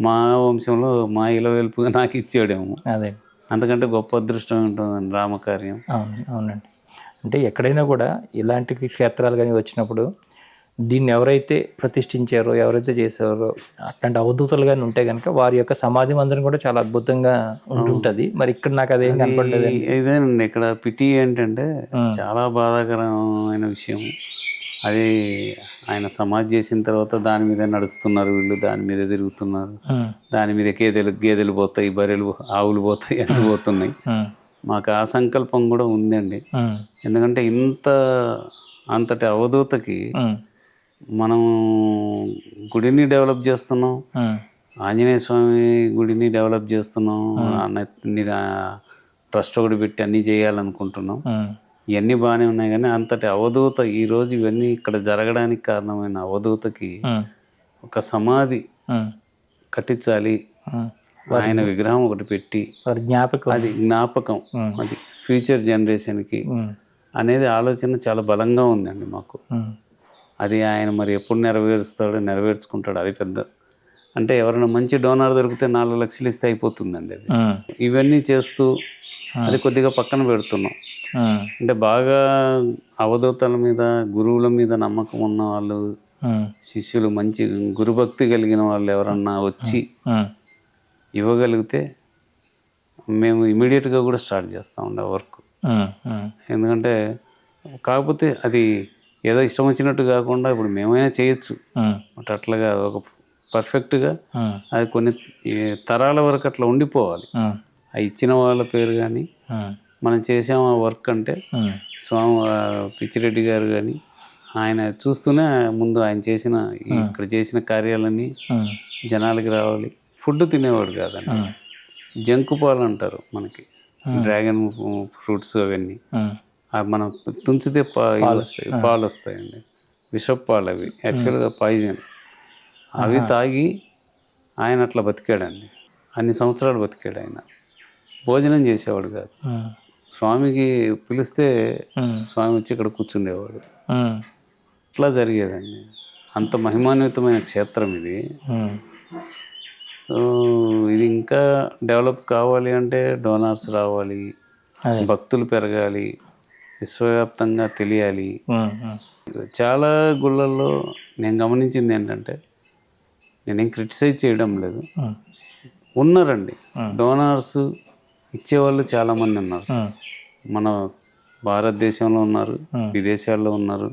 మా వంశంలో మా ఇలవెల్పుగా నాకు ఇచ్చాడేమో. అదే, అంతకంటే గొప్ప అదృష్టం ఉంటుందండి రామకార్యం. అవునండి. అంటే ఎక్కడైనా కూడా ఇలాంటి క్షేత్రాలు కానీ వచ్చినప్పుడు దీన్ని ఎవరైతే ప్రతిష్ఠించారో, ఎవరైతే చేశారో, అట్లాంటి అవధూతలు కానీ ఉంటే కనుక వారి యొక్క సమాధి మందిరం కూడా చాలా అద్భుతంగా ఉంటుంటది. మరి ఇక్కడ నాకు అదేం కనపడలేదు. ఇదేనండి ఇక్కడ పిటి ఏంటంటే చాలా బాధాకరమైన విషయం. అది ఆయన సమాధి చేసిన తర్వాత దాని మీద నడుస్తున్నారు వీళ్ళు, దాని మీద తిరుగుతున్నారు, దాని మీద గేదెలు పోతాయి, బర్రెలు ఆవులు పోతాయి, అన్ని పోతున్నాయి. మాకు ఆ సంకల్పం కూడా ఉందండి. ఎందుకంటే అంతటి అవధూతకి మనం గుడిని డెవలప్ చేస్తున్నాం, ఆంజనేయ స్వామి గుడిని డెవలప్ చేస్తున్నాం, ట్రస్ట్ ఒకటి పెట్టి అన్నీ చేయాలనుకుంటున్నాం. ఇవన్నీ బాగానే ఉన్నాయి, కానీ అంతటి అవధూత ఈరోజు ఇవన్నీ ఇక్కడ జరగడానికి కారణమైన అవధూతకి ఒక సమాధి కట్టించాలి, ఆయన విగ్రహం ఒకటి పెట్టి జ్ఞాపకం, అది జ్ఞాపకం, అది ఫ్యూచర్ జనరేషన్కి అనేది ఆలోచన చాలా బలంగా ఉందండి మాకు. అది ఆయన మరి ఎప్పుడు నెరవేర్చుకుంటాడు. అది పెద్ద అంటే ఎవరైనా మంచి డోనర్ దొరికితే 4 లక్షలు ఇస్తే అయిపోతుందండి అది. ఇవన్నీ చేస్తూ అది కొద్దిగా పక్కన పెడుతున్నాం. అంటే బాగా అవధూతల మీద, గురువుల మీద నమ్మకం ఉన్న వాళ్ళు, శిష్యులు, మంచి గురుభక్తి కలిగిన వాళ్ళు ఎవరన్నా వచ్చి ఇవ్వగలిగితే మేము ఇమీడియట్గా కూడా స్టార్ట్ చేస్తామండి వర్క్. ఎందుకంటే కాకపోతే అది ఏదో ఇష్టం వచ్చినట్టు కాకుండా ఇప్పుడు మేమైనా చేయొచ్చు, బట్ అట్లాగా ఒక పర్ఫెక్ట్గా అది కొన్ని తరాల వరకు అట్లా ఉండిపోవాలి. ఆ ఇచ్చిన వాళ్ళ పేరు కానీ మనం చేసాము ఆ వర్క్ అంటే స్వామి పిచ్చిరెడ్డి గారు కానీ ఆయన చూస్తూనే ముందు ఆయన చేసిన ఇక్కడ చేసిన కార్యాలన్నీ జనాలకి రావాలి. ఫుడ్ తినేవాడు కాదండి, జంకు పాలు అంటారు మనకి, డ్రాగన్ ఫ్రూట్స్ అవన్నీ మనం తుంచితే పాలు వస్తాయండి, విషపు పాలు అవి, యాక్చువల్గా పాయిజన్. అవి తాగి ఆయన అట్లా బతికాడండి, అన్ని సంవత్సరాలు బతికాడు. ఆయన భోజనం చేసేవాడు కాదు, స్వామికి పిలిస్తే స్వామి వచ్చి ఇక్కడ కూర్చుండేవాడు. ఇట్లా జరిగేదండి. అంత మహిమాన్వితమైన క్షేత్రం ఇది. ఇది ఇంకా డెవలప్ కావాలి అంటే డోనార్స్ రావాలి, భక్తులు పెరగాలి, విశ్వవ్యాప్తంగా తెలియాలి. చాలా గుళ్ళల్లో నేను గమనించింది ఏంటంటే, నేనేం క్రిటిసైజ్ చేయడం లేదు, ఉన్నారండి డోనార్స్ ఇచ్చేవాళ్ళు చాలామంది ఉన్నారు. మన భారతదేశంలో ఉన్నారు, విదేశాల్లో ఉన్నారు,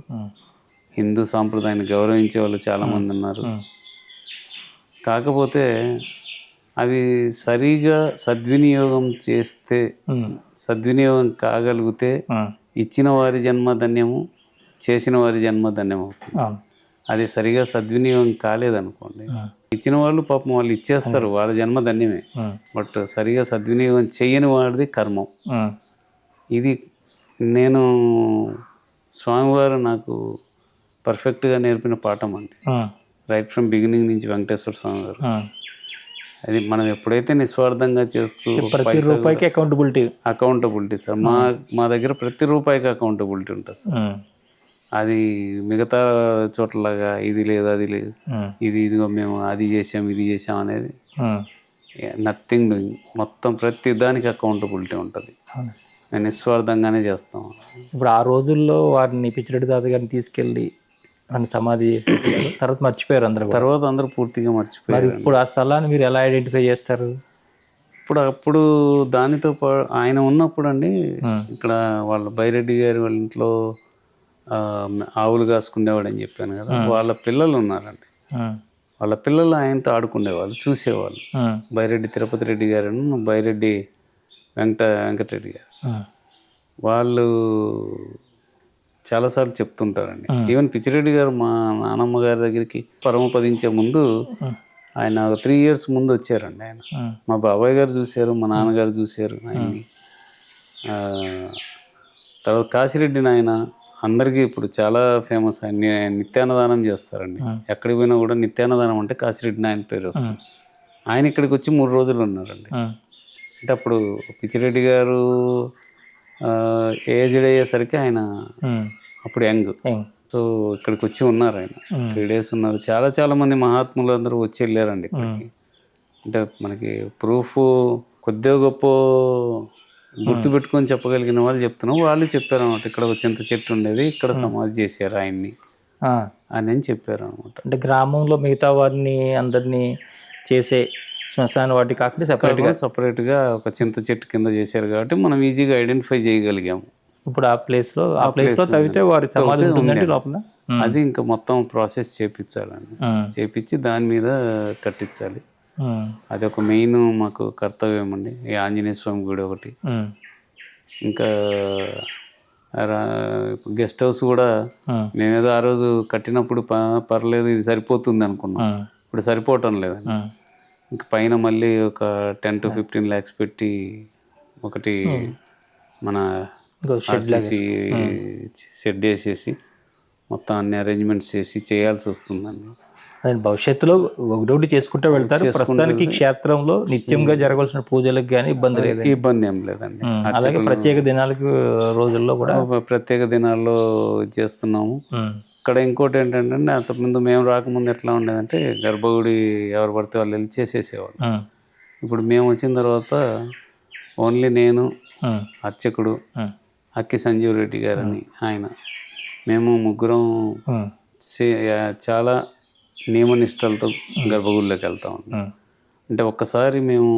హిందూ సాంప్రదాయాన్ని గౌరవించే వాళ్ళు చాలామంది ఉన్నారు. కాకపోతే అవి సరిగా సద్వినియోగం చేస్తే, సద్వినియోగం కాగలిగితే ఇచ్చిన వారి జన్మ ధన్యము, చేసిన వారి జన్మ ధన్యం అవుతుంది. అది సరిగా సద్వినియోగం కాలేదనుకోండి, ఇచ్చిన వాళ్ళు పాపం వాళ్ళు ఇచ్చేస్తారు, వాళ్ళ జన్మ ధన్యమే, బట్ సరిగా సద్వినియోగం చేయని వాడిది కర్మం. ఇది నేను స్వామివారు నాకు పర్ఫెక్ట్గా నేర్పిన పాఠం అండి, రైట్ ఫ్రమ్ బిగినింగ్ నుంచి. వెంకటేశ్వర స్వామి గారు అది మనం ఎప్పుడైతే నిస్వార్థంగా చేస్తూ ప్రతి రూపాయికి అకౌంటబిలిటీ సార్, మా దగ్గర ప్రతి రూపాయికి అకౌంటబిలిటీ ఉంటుంది సార్. అది మిగతా చోట్లలాగా ఇది లేదు అది లేదు, ఇదిగో మేము అది చేసాం ఇది చేసాం అనేది నథింగ్ డూయింగ్. మొత్తం ప్రతి దానికి అకౌంటబిలిటీ ఉంటుంది, మేము నిస్వార్థంగానే చేస్తాం. ఇప్పుడు ఆ రోజుల్లో వారిని పిచ్చిరెడ్డి తాత గారిని తీసుకెళ్ళి అని సమాధి చేసేసారు, తర్వాత మర్చిపోయారు అందరూ పూర్తిగా మర్చిపోయారు. ఇప్పుడు ఆ స్థలాన్ని మీరు ఎలా ఐడెంటిఫై చేస్తారు? అప్పుడు దానితో ఆయన ఉన్నప్పుడు అండి, ఇక్కడ వాళ్ళ బైరెడ్డి గారి వాళ్ళ ఇంట్లో ఆవులు కాసుకునేవాడు అని చెప్పాను కదా, వాళ్ళ పిల్లలు ఉన్నారండి, వాళ్ళ పిల్లలు ఆయనతో ఆడుకునేవాళ్ళు, చూసేవాళ్ళు. బైరెడ్డి తిరుపతి రెడ్డి గారు, బైరెడ్డి వెంకటరెడ్డి గారు, వాళ్ళు చాలాసార్లు చెప్తుంటారండి. ఈవెన్ పిచ్చిరెడ్డి గారు మా నానమ్మ గారి దగ్గరికి పరమపదించే ముందు ఆయన 3 years ముందు వచ్చారండి. ఆయన మా బాబాయ్ గారు చూశారు, మా నాన్నగారు చూశారు ఆయన్ని. తర్వాత కాశిరెడ్డి నాయన అందరికీ ఇప్పుడు చాలా ఫేమస్. ఆయన నిత్యాన్నదానం చేస్తారండి. ఎక్కడికి పోయినా కూడా నిత్యాన్నదానం అంటే కాశిరెడ్డి నాయన పేరు వస్తుంది. ఆయన ఇక్కడికి వచ్చి 3 రోజులు ఉన్నారండి. అంటే అప్పుడు పిచ్చిరెడ్డి గారు ఏజ్డ్ అయ్యేసరికి ఆయన అప్పుడు యంగ్. సో ఇక్కడికి వచ్చి ఉన్నారు ఆయన 3 days ఉన్నారు. చాలా చాలా మంది మహాత్ములు అందరూ వచ్చి వెళ్ళారండి ఇక్కడికి. అంటే మనకి ప్రూఫ్ కొద్దిగా గొప్ప గుర్తుపెట్టుకొని చెప్పగలిగిన వాళ్ళు చెప్తున్నాం. వాళ్ళు చెప్పారు అనమాట, ఇక్కడ చింత చెట్టు ఉండేది, ఇక్కడ సమాధి చేశారు ఆయన్ని అని చెప్పారు అనమాట. అంటే గ్రామంలో మిగతా వారిని అందరినీ చేసే శ్మశాన వాటి కాకుండా సపరేట్గా ఒక చింత చెట్టు కింద చేశారు కాబట్టి మనం ఈజీగా ఐడెంటిఫై చేయగలిగాము. ఇప్పుడు ఆ ప్లేస్ లో తవ్వితే వారి సమాధి ఉంటుందండి లోపల. అది ఇంకా మొత్తం ప్రాసెస్ చేపించాలండి. చేపించి దాని మీద కట్టించాలి. అది ఒక మెయిన్ మాకు కర్తవ్యం అండి. ఈ ఆంజనేయ స్వామి గుడి ఒకటి, ఇంకా గెస్ట్ హౌస్ కూడా మేమేదో ఆ రోజు కట్టినప్పుడు పర్లేదు ఇది సరిపోతుంది అనుకున్నాం. ఇప్పుడు సరిపోవటం లేదండి. ఇంకా పైన మళ్ళీ ఒక 10 to 15 lakhs పెట్టి ఒకటి మన షెడ్ వేసేసి మొత్తం అన్ని అరేంజ్మెంట్స్ చేసి చేయాల్సి వస్తుందండి. అదే భవిష్యత్తులో ఒకటి చేసుకుంటూ వెళ్తారు. ప్రస్తుతానికి క్షేత్రంలో నిత్యంగా జరగాల్సిన పూజలకు కానీ ఇబ్బంది ఏం లేదండి. అలాగే ప్రత్యేక దినాలకు రోజుల్లో కూడా ప్రత్యేక దినాల్లో చేస్తున్నాము. ఇక్కడ ఇంకోటి ఏంటంటే అంతకుముందు మేము రాకముందు ఎట్లా ఉండేదంటే గర్భగుడి ఎవరు పడితే వాళ్ళు వెళ్ళి చేసేసేవాళ్ళు. ఇప్పుడు మేము వచ్చిన తర్వాత ఓన్లీ నేను, అర్చకుడు అక్కి సంజీవ్ రెడ్డి గారని ఆయన, మేము ముగ్గురం చాలా నియమనిష్టలతో గర్భగుడిలోకి వెళ్తా ఉంటాం. అంటే ఒక్కసారి మేము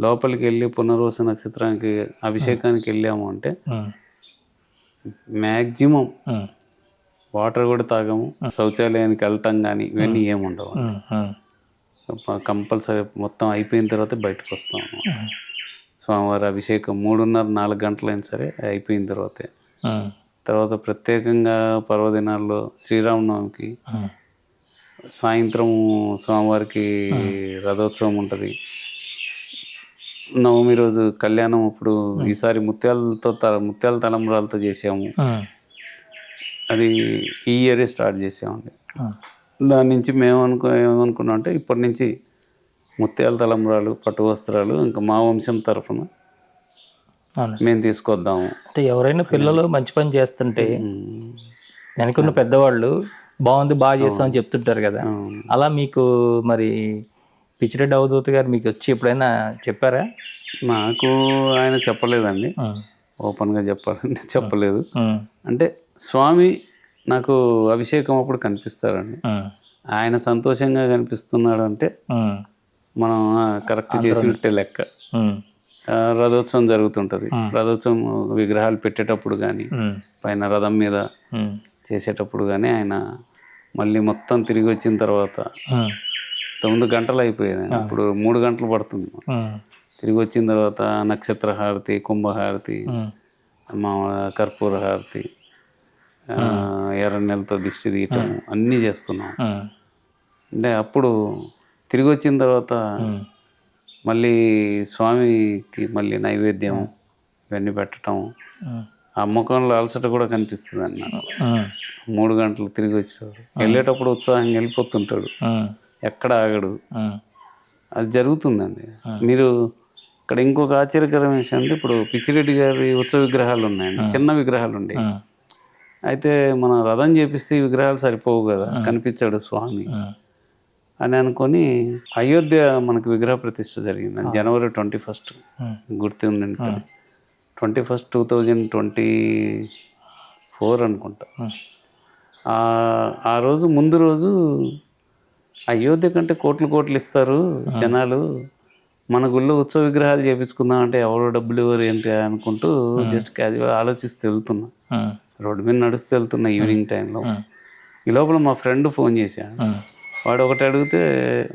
లోపలికి వెళ్ళి పునర్వసు నక్షత్రానికి అభిషేకానికి వెళ్ళాము అంటే మ్యాక్సిమం వాటర్ కూడా తాగము, శౌచాలయానికి వెళ్ళటం కానీ ఇవన్నీ ఏముండవు. కంపల్సరీ మొత్తం అయిపోయిన తర్వాత బయటకు వస్తాము. స్వామివారి అభిషేకం 3:30-4 గంటలైనా సరే అయిపోయిన తర్వాత ప్రత్యేకంగా పర్వదినాల్లో శ్రీరామనవమికి సాయంత్రం స్వామివారికి రథోత్సవం ఉంటుంది. నవమి రోజు కళ్యాణం అప్పుడు ఈసారి ముత్యాల తలంబ్రాలతో చేసాము. అది ఈ ఇయరే స్టార్ట్ చేసామండి. దాని నుంచి మేము ఏమనుకున్నాం అంటే ఇప్పటి నుంచి ముత్యాల తలంబ్రాలు, పట్టు వస్త్రాలు ఇంకా మా వంశం తరఫున మేము తీసుకొద్దాము. అంటే ఎవరైనా పిల్లలు మంచి పని చేస్తుంటే వెనకున్న పెద్దవాళ్ళు బాగుంది బాగా చేస్తామని చెప్తుంటారు కదా, అలా మీకు మరి పిచ్చిరెడ్డి అవధూత గారు మీకు వచ్చి ఎప్పుడైనా చెప్పారా? నాకు ఆయన చెప్పలేదండి, ఓపెన్గా చెప్పాలంటే చెప్పలేదు. అంటే స్వామి నాకు అభిషేకం అప్పుడు కనిపిస్తారండి. ఆయన సంతోషంగా కనిపిస్తున్నాడు అంటే మనం కరెక్ట్ చేసినట్టే లెక్క. రథోత్సవం జరుగుతుంటుంది. రథోత్సవం విగ్రహాలు పెట్టేటప్పుడు కానీ పైన రథం మీద చేసేటప్పుడు కానీ ఆయన మళ్ళీ మొత్తం తిరిగి వచ్చిన తర్వాత 9 గంటలు అయిపోయేది. ఇప్పుడు 3 గంటలు పడుతుంది. తిరిగి వచ్చిన తర్వాత నక్షత్ర హారతి, కుంభహారతి, మా కర్పూర హారతి, ఎర్రనెలతో దిష్టి తీయటం అన్నీ చేస్తున్నాం. అంటే అప్పుడు తిరిగి వచ్చిన తర్వాత మళ్ళీ స్వామికి మళ్ళీ నైవేద్యం ఇవన్నీ పెట్టడం, ఆ ముఖంలో అలసట కూడా కనిపిస్తుంది అన్న. 3 గంటలు తిరిగి వచ్చేటప్పుడు వెళ్ళేటప్పుడు ఉత్సాహంగా వెళ్ళిపోతుంటాడు, ఎక్కడ ఆగడు. అది జరుగుతుందండి. మీరు ఇక్కడ ఇంకొక ఆశ్చర్యకరమైన విషయం అంటే ఇప్పుడు పిచ్చిరెడ్డి గారి ఉత్సవ విగ్రహాలు ఉన్నాయండి, చిన్న విగ్రహాలు ఉండేవి. అయితే మనం రథం చేపిస్తే ఈ విగ్రహాలు సరిపోవు కదా, కనిపించాడు స్వామి అని అనుకొని అయోధ్య మనకు విగ్రహ ప్రతిష్ఠ జరిగింది January 21st. గుర్తుందండి, 21st 2024 అనుకుంటా. ఆ రోజు ముందు రోజు అయోధ్య కంటే కోట్లు ఇస్తారు జనాలు, మన గుళ్ళో ఉత్సవ విగ్రహాలు చేపించుకుందాం అంటే ఎవరో డబ్బులు ఎవరు ఏంటి అనుకుంటూ జస్ట్ క్యాజువల్ ఆలోచిస్తూ వెళ్తున్నా, రోడ్డు మీద నడుస్తూ వెళ్తున్నా ఈవినింగ్ టైంలో. ఈ లోపల మా ఫ్రెండ్ ఫోన్ చేశాడు. వాడు ఒకటి అడిగితే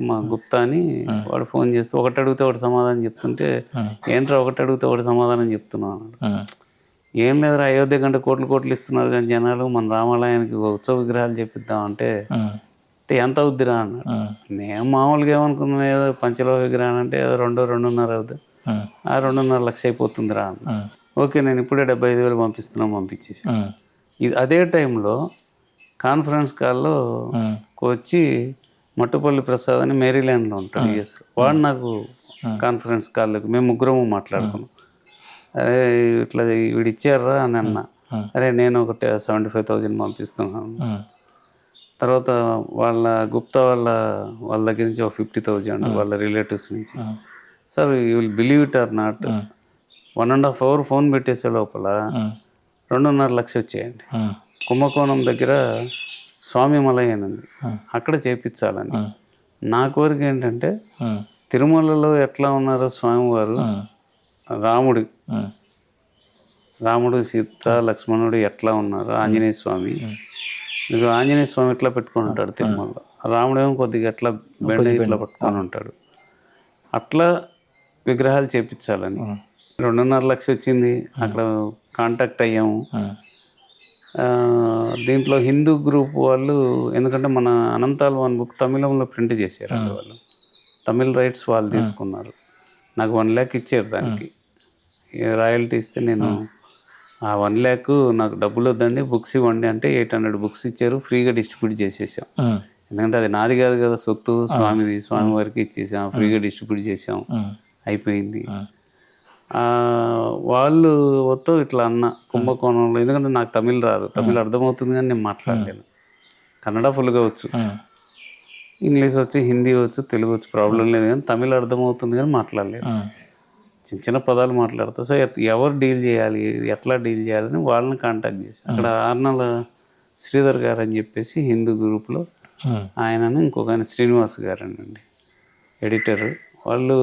మా గుప్తా అని వాడు ఫోన్ చేస్తే ఒకటి అడిగితే ఒకటి సమాధానం చెప్తుంటే ఏంట్రా ఒకటి అడిగితే ఒకటి సమాధానం చెప్తున్నాను అన్నాడు. ఏం లేదురా, అయోధ్య కంటే కోట్లు ఇస్తున్నారు కానీ జనాలు, మన రామాలయానికి ఉత్సవ విగ్రహాలు చేపిద్దాం అంటే ఎంత అవుద్దిరా అన్నాడు. నేను మామూలుగా ఏమనుకున్నా, ఏదో పంచలోహ విగ్రహం అంటే ఏదో 2-2.5 అవుద్ది, ఆ 2.5 లక్ష అయిపోతుందిరా అన్న. ఓకే నేను ఇప్పుడే 75,000 పంపించేసి ఇది అదే టైంలో కాన్ఫరెన్స్ కాల్లో వచ్చి మట్టుపల్లి ప్రసాద్ అని మేరీల్యాండ్లో ఉంటాడు యుఎస్. వాడు నాకు కాన్ఫరెన్స్ కాల్లోకి మేము ముగ్గురము మాట్లాడుకున్నాం. అరే ఇట్లా వీడు ఇచ్చారా అని అన్నా. అరే నేను ఒక 75,000 పంపిస్తున్నాను. తర్వాత వాళ్ళ గుప్తా వాళ్ళ దగ్గర నుంచి ఒక 50,000 వాళ్ళ రిలేటివ్స్ నుంచి. Sir you will believe it or not 1.5 hour phone పెట్టేసే లోపల 2.5 లక్షలు వచ్చాయండి. కుంభకోణం దగ్గర స్వామి మలై అని ఉంది, అక్కడ చేపించాలని. నా కోరిక ఏంటంటే తిరుమలలో ఎట్లా ఉన్నారో స్వామివారు, రాముడు సీత లక్ష్మణుడు ఎట్లా ఉన్నారు, ఆంజనేయ స్వామి మీకు ఆంజనేయ స్వామి ఎట్లా పెట్టుకొని ఉంటాడు తిరుమలలో, రాముడేమో కొద్దిగా ఎట్లా బెండ ఇట్లా పట్టుకొని ఉంటాడు, అట్లా విగ్రహాలు చేపించాలని. 2.5 లక్షలు వచ్చింది. అక్కడ కాంటాక్ట్ అయ్యాము. దీంట్లో హిందూ గ్రూప్ వాళ్ళు, ఎందుకంటే మన అనంతాల్ వన్ బుక్ తమిళంలో ప్రింట్ చేశారు, వాళ్ళు తమిళ్ రైట్స్ వాళ్ళు తీసుకున్నారు. నాకు 1 lakh ఇచ్చారు దానికి రాయల్టీ ఇస్తే, నేను ఆ 1 lakh నాకు డబ్బులు వద్దండి బుక్స్ ఇవ్వండి అంటే 800 బుక్స్ ఇచ్చారు, ఫ్రీగా డిస్ట్రిబ్యూట్ చేసేసాం. ఎందుకంటే అది నాది కాదు కదా సొత్తు, స్వామిది, స్వామి వారికి ఇచ్చేసాం, ఫ్రీగా డిస్ట్రిబ్యూట్ చేసాం, అయిపోయింది. వాళ్ళు మొత్తం ఇట్లా అన్న కుంభకోణంలో, ఎందుకంటే నాకు తమిళ్ రాదు, తమిళ్ అర్థమవుతుంది కానీ నేను మాట్లాడలేను. కన్నడ ఫుల్గా వచ్చు, ఇంగ్లీష్ వచ్చు, హిందీ వచ్చు, తెలుగు వచ్చు, ప్రాబ్లం లేదు, కానీ తమిళ్ అర్థమవుతుంది కానీ మాట్లాడలేను. చిన్న చిన్న పదాలు మాట్లాడతా. సో ఎవరు డీల్ చేయాలి, ఎట్లా డీల్ చేయాలని వాళ్ళని కాంటాక్ట్ చేసి, అక్కడ ఆర్నల శ్రీధర్ గారు అని చెప్పేసి హిందూ గ్రూప్లో ఆయనను, ఇంకొక ఆయన శ్రీనివాస్ గారు అండి ఎడిటర్, వాళ్ళు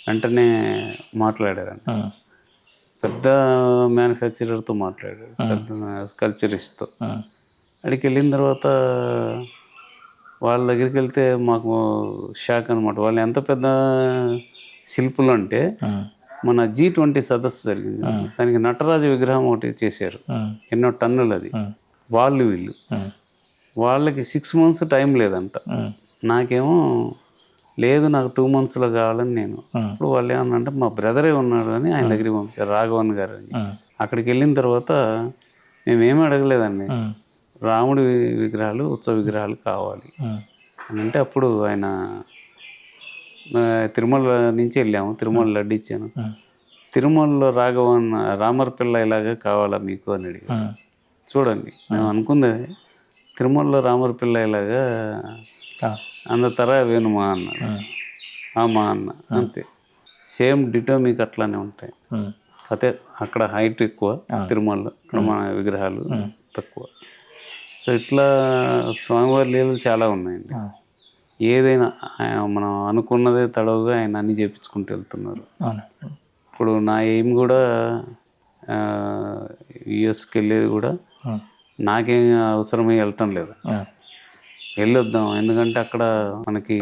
వెంటనే మాట్లాడారండి. పెద్ద మ్యానుఫ్యాక్చరర్తో మాట్లాడారు, పెద్ద స్కల్ప్చరిస్ట్తో. అక్కడికి వెళ్ళిన తర్వాత వాళ్ళ దగ్గరికి వెళ్తే మాకు షాక్ అనమాట. వాళ్ళు ఎంత పెద్ద శిల్పులు అంటే, మన G20 సదస్సు జరిగింది, దానికి నటరాజ విగ్రహం ఒకటి చేశారు, ఎన్నో టన్నులు. అది వీళ్ళు వాళ్ళకి 6 months టైం లేదంట, నాకేమో లేదు నాకు 2 monthsలో కావాలని నేను. ఇప్పుడు వాళ్ళు ఏమన్నంటే మా బ్రదరే ఉన్నాడు అని ఆయన దగ్గరికి పంపించారు, రాఘవన్ గారు అని. అక్కడికి వెళ్ళిన తర్వాత మేమేమీ అడగలేదండి, రాముడి విగ్రహాలు, ఉత్సవ విగ్రహాలు కావాలి అని అంటే, అప్పుడు ఆయన తిరుమల నుంచి వెళ్ళాము, తిరుమల లడ్డు ఇచ్చాను, తిరుమలలో రామర్ పిల్ల ఇలాగా కావాలా మీకు అని అడిగాను. చూడండి మేము అనుకుంది తిరుమలలో రామర్ పిల్ల ఇలాగా అంత తర వేణుమా అన్నాడు. మా అన్న అంతే, సేమ్ డిటో మీకు అట్లానే ఉంటాయి. అయితే అక్కడ హైట్ ఎక్కువ, తిరుమలలో ఇక్కడ మన విగ్రహాలు తక్కువ. సో ఇట్లా స్వామివారి లీలలు చాలా ఉన్నాయండి. ఏదైనా మనం అనుకున్నదే తడవుగా ఆయన అన్ని చేపించుకుంటూ వెళ్తున్నారు. ఇప్పుడు నా ఎయిమ్ కూడా యుఎస్కి వెళ్ళేది కూడా నాకేం అవసరమై వెళ్ళటం లేదు, వెళ్ళొద్దాం. ఎందుకంటే అక్కడ మనకి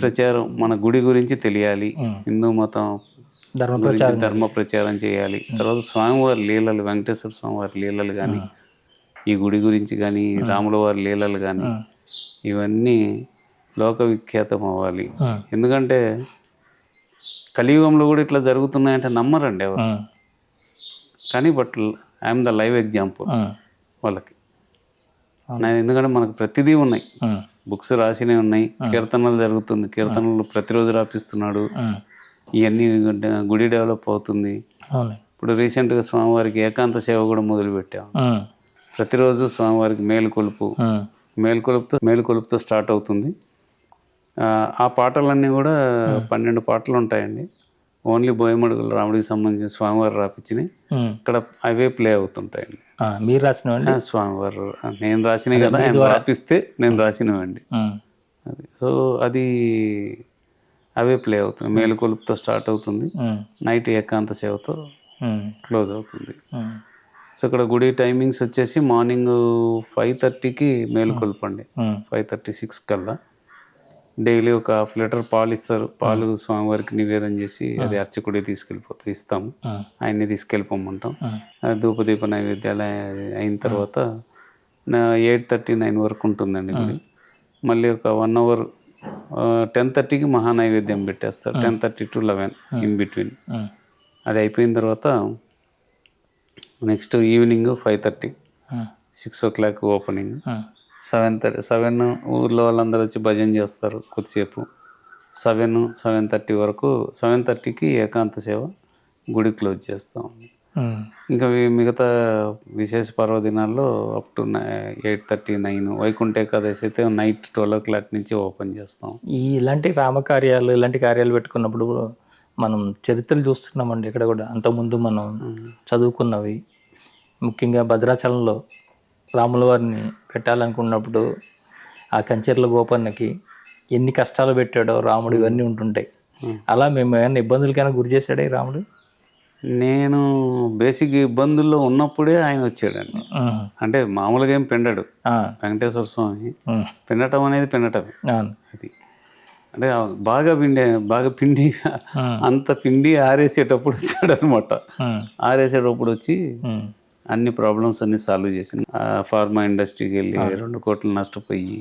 ప్రచారం మన గుడి గురించి తెలియాలి, హిందూ మతం ధర్మ ప్రచారం చేయాలి. తర్వాత స్వామివారి లీలలు, వెంకటేశ్వర స్వామివారి లీలలు కానీ, ఈ గుడి గురించి కానీ, రాముల వారి లీలలు కానీ, ఇవన్నీ లోకవిఖ్యాతం అవ్వాలి. ఎందుకంటే కలియుగంలో కూడా ఇట్లా జరుగుతున్నాయంటే నమ్మరండి ఎవరు, కానీ but I'm the live example వాళ్ళకి. ఎందుకంటే మనకు ప్రతిదీ ఉన్నాయి, బుక్స్ రాసినవి ఉన్నాయి, కీర్తనలు జరుగుతుంది, కీర్తనలు ప్రతిరోజు రాపిస్తున్నాడు, ఇవన్నీ గుడి డెవలప్ అవుతుంది. ఇప్పుడు రీసెంట్గా స్వామివారికి ఏకాంత సేవ కూడా మొదలుపెట్టాము. ప్రతిరోజు స్వామివారికి మేలుకొలుపుతో స్టార్ట్ అవుతుంది. ఆ పాటలన్నీ కూడా 12 పాటలు ఉంటాయండి. ఓన్లీ బోయమడుగుల రాముడికి సంబంధించిన స్వామివారు రాపించినాయి, ఇక్కడ అవే ప్లే అవుతుంటాయండి. మీరు రాసినవండి? స్వామివారు నేను రాసినవి కదా, ఆయన రాపిస్తే నేను రాసినవండి. సో అది అవే ప్లే అవుతుంది. మేలుకొలుపుతో స్టార్ట్ అవుతుంది, నైట్ ఏకాంత సేవతో క్లోజ్ అవుతుంది. సో ఇక్కడ గుడి టైమింగ్స్ వచ్చేసి మార్నింగ్ 5:30కి మేలుకొలుపు అండి, 5:36 కల్లా. డైలీ ఒక 1/2 లీటర్ పాలు ఇస్తారు. పాలు స్వామివారికి నివేదన చేసి అది అర్చకుడి ఇస్తాము, ఆయన్ని తీసుకెళ్ళిపోమంటాం. ధూపదీప నైవేద్యాలు అయిన తర్వాత 8:30-9 వరకు ఉంటుందండి గుడి. మళ్ళీ ఒక 1 hour 10:30కి మహా నైవేద్యం పెట్టేస్తారు, 10:30 to 11 ఇన్ బిట్వీన్. అది అయిపోయిన తర్వాత నెక్స్ట్ ఈవినింగ్ 5:30, 6 o'clock ఓపెనింగ్. 7 ఊర్లో వాళ్ళందరూ వచ్చి భజన చేస్తారు కొద్దిసేపు. 7:30 వరకు, 7:30కి ఏకాంత సేవ గుడి క్లోజ్ చేస్తాం. ఇంకా మిగతా విశేష పర్వదినాల్లో అప్ టు 8:30, 9. వైకుంఠ ఏకాదశి అయితే నైట్ 12 o'clock నుంచి ఓపెన్ చేస్తాం. ఇలాంటి రామకార్యాలు, ఇలాంటి కార్యాలు పెట్టుకున్నప్పుడు మనం చరిత్రలు చూస్తున్నామండి. ఇక్కడ కూడా అంతకుముందు మనం చదువుకున్నవి, ముఖ్యంగా భద్రాచలంలో రాముల వారిని పెట్టాలనుకున్నప్పుడు ఆ కంచెర్ల గోపన్నకి ఎన్ని కష్టాలు పెట్టాడో రాముడు, ఇవన్నీ ఉంటుంటాయి. అలా మేము ఏమైనా ఇబ్బందులకైనా గురి చేశాడే రాముడు? నేను బేసిక్ ఇబ్బందుల్లో ఉన్నప్పుడే ఆయన వచ్చాడండి. అంటే మామూలుగా ఏం పిండడు వెంకటేశ్వర స్వామి. పిండటం అనేది పిండటమే. అది అంటే బాగా పిండి అంత పిండి ఆరేసేటప్పుడు వచ్చాడు అనమాట. ఆరేసేటప్పుడు వచ్చి అన్ని ప్రాబ్లమ్స్ అన్ని సాల్వ్ చేసింది. ఫార్మా ఇండస్ట్రీకి వెళ్ళి 2 కోట్లు నష్టపోయి,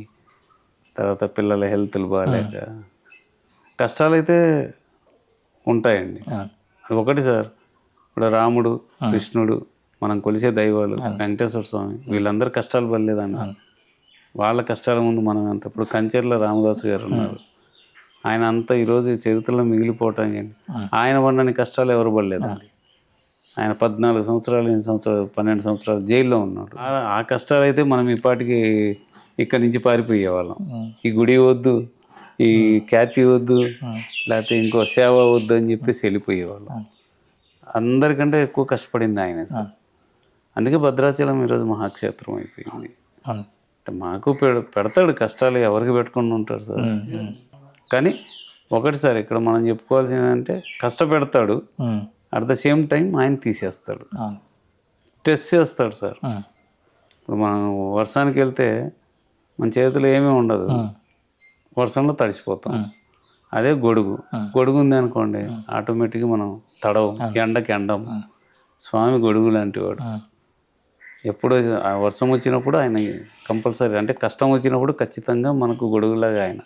తర్వాత పిల్లల హెల్త్లు బాగాలేక కష్టాలు అయితే ఉంటాయండి. ఒకటి సార్, ఇప్పుడు రాముడు, కృష్ణుడు, మనం కొలిసే దైవాలు, వెంకటేశ్వర స్వామి, వీళ్ళందరూ కష్టాలు పడలేదన్న. వాళ్ళ కష్టాల ముందు మనం ఎంత. ఇప్పుడు కంచెర్ల రామదాసు గారు ఉన్నారు, ఆయన అంతా ఈరోజు చరిత్రలో మిగిలిపోవటానికి ఆయన పడిన కష్టాలు ఎవరు పడలేదండి. ఆయన 14 సంవత్సరాలు, 8 సంవత్సరాలు, 12 సంవత్సరాలు జైల్లో ఉన్నాడు. ఆ కష్టాలు అయితే మనం ఇప్పటికి ఇక్కడి నుంచి పారిపోయేవాళ్ళం. ఈ గుడి వద్దు, ఈ ఖ్యాతి వద్దు, లేకపోతే ఇంకో సేవ వద్దు అని చెప్పేసి వెళ్ళిపోయేవాళ్ళం. అందరికంటే ఎక్కువ కష్టపడింది ఆయన. అందుకే భద్రాచలం ఈరోజు మహాక్షేత్రం అయిపోయింది. అంటే మాకు పెడతాడు కష్టాలు, ఎవరికి పెట్టుకుని ఉంటాడు సార్. కానీ ఒకటి సార్, ఇక్కడ మనం చెప్పుకోవాల్సింది ఏంటంటే కష్టపెడతాడు, అట్ ద సేమ్ టైం ఆయన తీసేస్తాడు, టెస్ట్ చేస్తాడు సార్. ఇప్పుడు మనం వర్షానికి వెళ్తే మన చేతిలో ఏమీ ఉండదు, వర్షంలో తడిసిపోతాం. అదే గొడుగు ఉంది అనుకోండి, ఆటోమేటిక్గా మనం తడవం, ఎండకి ఎండం. స్వామి గొడుగు లాంటి వాడు. ఎప్పుడు వర్షం వచ్చినప్పుడు ఆయన కంపల్సరీ, అంటే కష్టం వచ్చినప్పుడు ఖచ్చితంగా మనకు గొడుగులాగా ఆయన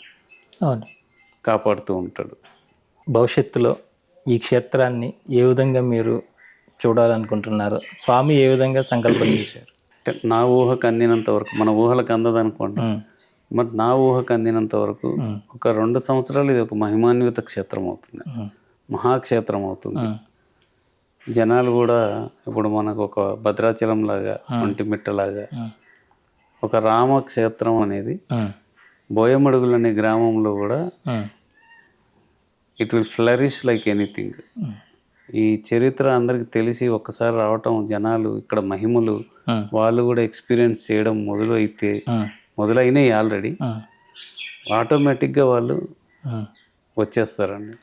కాపాడుతూ ఉంటాడు. భవిష్యత్తులో ఈ క్షేత్రాన్ని ఏ విధంగా మీరు చూడాలనుకుంటున్నారు? స్వామి ఏ విధంగా సంకల్పం చేశారు? అంటే నా ఊహకు అందినంత వరకు, మన ఊహలకు అందదనుకోండి, మరి నా ఊహకు అందినంత వరకు ఒక 2 సంవత్సరాలు ఇది ఒక మహిమాన్విత క్షేత్రం అవుతుంది, మహాక్షేత్రం అవుతుంది. జనాలు కూడా ఇప్పుడు మనకు ఒక భద్రాచలం లాగా, ఒంటిమిట్టలాగా ఒక రామక్షేత్రం అనేది బోయమడుగులు అనే గ్రామంలో కూడా it will flourish like anything. ఈ చరిత్ర అందరికి తెలిసి ఒక్కసారి రావటం, జనాలు ఇక్కడ మహిమలు వాళ్ళు కూడా ఎక్స్పీరియన్స్ చేయడం మొదలైనాయి ఆల్రెడీ. ఆటోమేటిక్గా వాళ్ళు వచ్చేస్తారండి.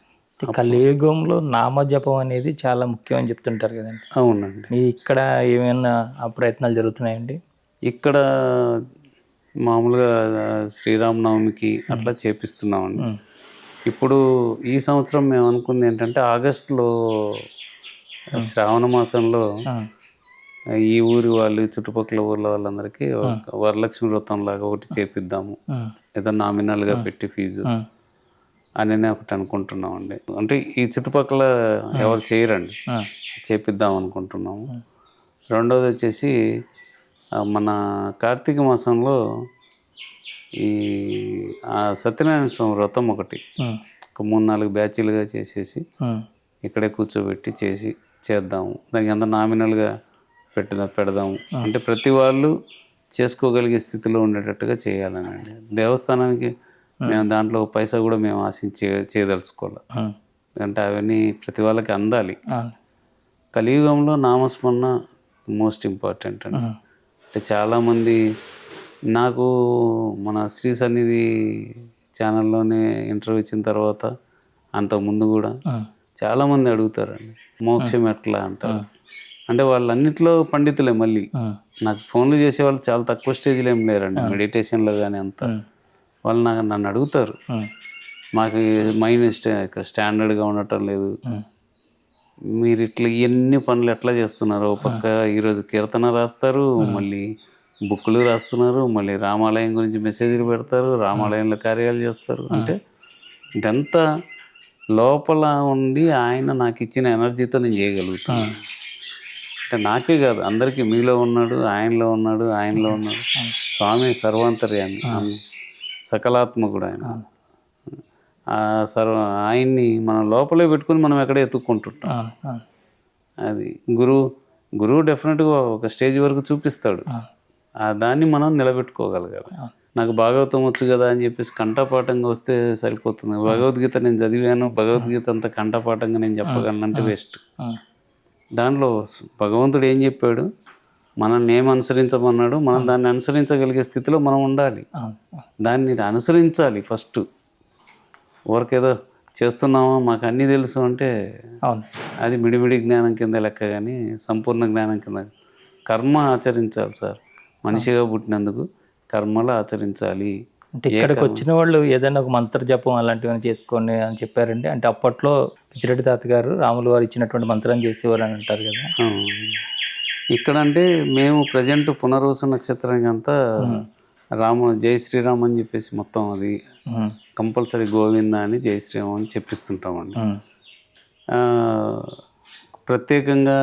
కలియుగంలో నామజపం అనేది చాలా ముఖ్యం అని చెప్తుంటారు కదండి. అవునండి. మీ ఇక్కడ ఏమైనా ఆ ప్రయత్నాలు జరుగుతున్నాయండి? ఇక్కడ మామూలుగా శ్రీరామనవమికి అట్లా చేపిస్తున్నామండి. ఇప్పుడు ఈ సంవత్సరం మేము అనుకుంది ఏంటంటే ఆగస్టులో శ్రావణ మాసంలో ఈ ఊరి వాళ్ళు, చుట్టుపక్కల ఊర్ల వాళ్ళందరికీ వరలక్ష్మి వ్రతం లాగా ఒకటి చేపిద్దాము, ఏదో నామినల్గా పెట్టి ఫీజు అని ఒకటి అనుకుంటున్నామండి. అంటే ఈ చుట్టుపక్కల ఎవరు చేయరండి, చేపిద్దాం అనుకుంటున్నాము. రెండోది వచ్చేసి మన కార్తీక మాసంలో ఈ సత్యనారాయణ స్వామి వ్రతం ఒకటి, ఒక 3-4 బ్యాచీలుగా చేసేసి ఇక్కడే కూర్చోబెట్టి చేద్దాము. దానికి అంత నామినల్గా పెడదాము. అంటే ప్రతి వాళ్ళు చేసుకోగలిగే స్థితిలో ఉండేటట్టుగా చేయాలనండి. దేవస్థానానికి మేము దాంట్లో పైసా కూడా మేము ఆశించి చేయదలుచుకోవాలి. అంటే అవన్నీ ప్రతి వాళ్ళకి అందాలి. కలియుగంలో నామస్మరణ మోస్ట్ ఇంపార్టెంట్ అండి. అంటే చాలామంది నాకు మన శ్రీ సన్నిధి ఛానల్లోనే ఇంటర్వ్యూ ఇచ్చిన తర్వాత అంతకుముందు కూడా చాలామంది అడుగుతారండి, మోక్షం ఎట్లా అంటారు. అంటే వాళ్ళన్నిట్లో పండితులే. మళ్ళీ నాకు ఫోన్లు చేసే వాళ్ళు చాలా తక్కువ స్టేజ్లో ఏం లేరండి, మెడిటేషన్లో కానీ అంతా. వాళ్ళు నన్ను అడుగుతారు, మాకు మైండ్ ఇక్కడ స్టాండర్డ్గా ఉండటం లేదు, మీరు ఇట్లా ఎన్ని పనులు ఎట్లా చేస్తున్నారు? ఒక పక్క ఈరోజు కీర్తన రాస్తారు, మళ్ళీ బుక్కులు రాస్తున్నారు, మళ్ళీ రామాలయం గురించి మెసేజ్లు పెడతారు, రామాలయంలో కార్యాలు చేస్తారు. అంటే ఇదంతా లోపల ఉండి ఆయన నాకు ఇచ్చిన ఎనర్జీతో నేను చేయగలుగుతాను. అంటే నాకే కాదు, అందరికీ మీలో ఉన్నాడు, ఆయనలో ఉన్నాడు, ఆయనలో ఉన్నాడు. స్వామి సర్వాంతర్యామి, సకలాత్మకుడు ఆయన. ఆ ఆయన్ని మనం లోపలే పెట్టుకుని మనం ఎక్కడ ఎత్తుక్కుంటుంటాం. అది గురువు డెఫినెట్గా ఒక స్టేజ్ వరకు చూపిస్తాడు, దాన్ని మనం నిలబెట్టుకోగలగాలి. నాకు భాగవతం వచ్చు కదా అని చెప్పేసి కంఠపాఠంగా వస్తే సరిపోతుంది. భగవద్గీత నేను చదివాను, భగవద్గీత అంత కంఠపాఠంగా నేను చెప్పగలను అంటే వేస్ట్. దాంట్లో భగవంతుడు ఏం చెప్పాడు, మనల్ని ఏం అనుసరించమన్నాడు, మనం దాన్ని అనుసరించగలిగే స్థితిలో మనం ఉండాలి. దాన్ని అనుసరించాలి ఫస్ట్. ఊరికేదో చేస్తున్నామా మాకు అన్నీ తెలుసు అంటే అది మిడిమిడి జ్ఞానం కింద లెక్క, కానీ సంపూర్ణ జ్ఞానం కింద. కర్మ ఆచరించాలి సార్. మనిషిగా పుట్టినందుకు కర్మలు ఆచరించాలి. అంటే ఇక్కడికి వచ్చిన వాళ్ళు ఏదైనా ఒక మంత్ర జపం అలాంటివి చేసుకోండి అని చెప్పారండి. అంటే అప్పట్లో పిచ్చిరెడ్డి తాతగారు రాములు వారు ఇచ్చినటువంటి మంత్రం చేసేవారు అని అంటారు కదా. ఇక్కడ అంటే మేము ప్రజెంట్ పునర్వసు నక్షత్రానికి అంతా జై శ్రీరామ్ అని చెప్పేసి మొత్తం అది కంపల్సరీ గోవింద అని జై శ్రీరామ్ అని చెప్పిస్తుంటామండి. ప్రత్యేకంగా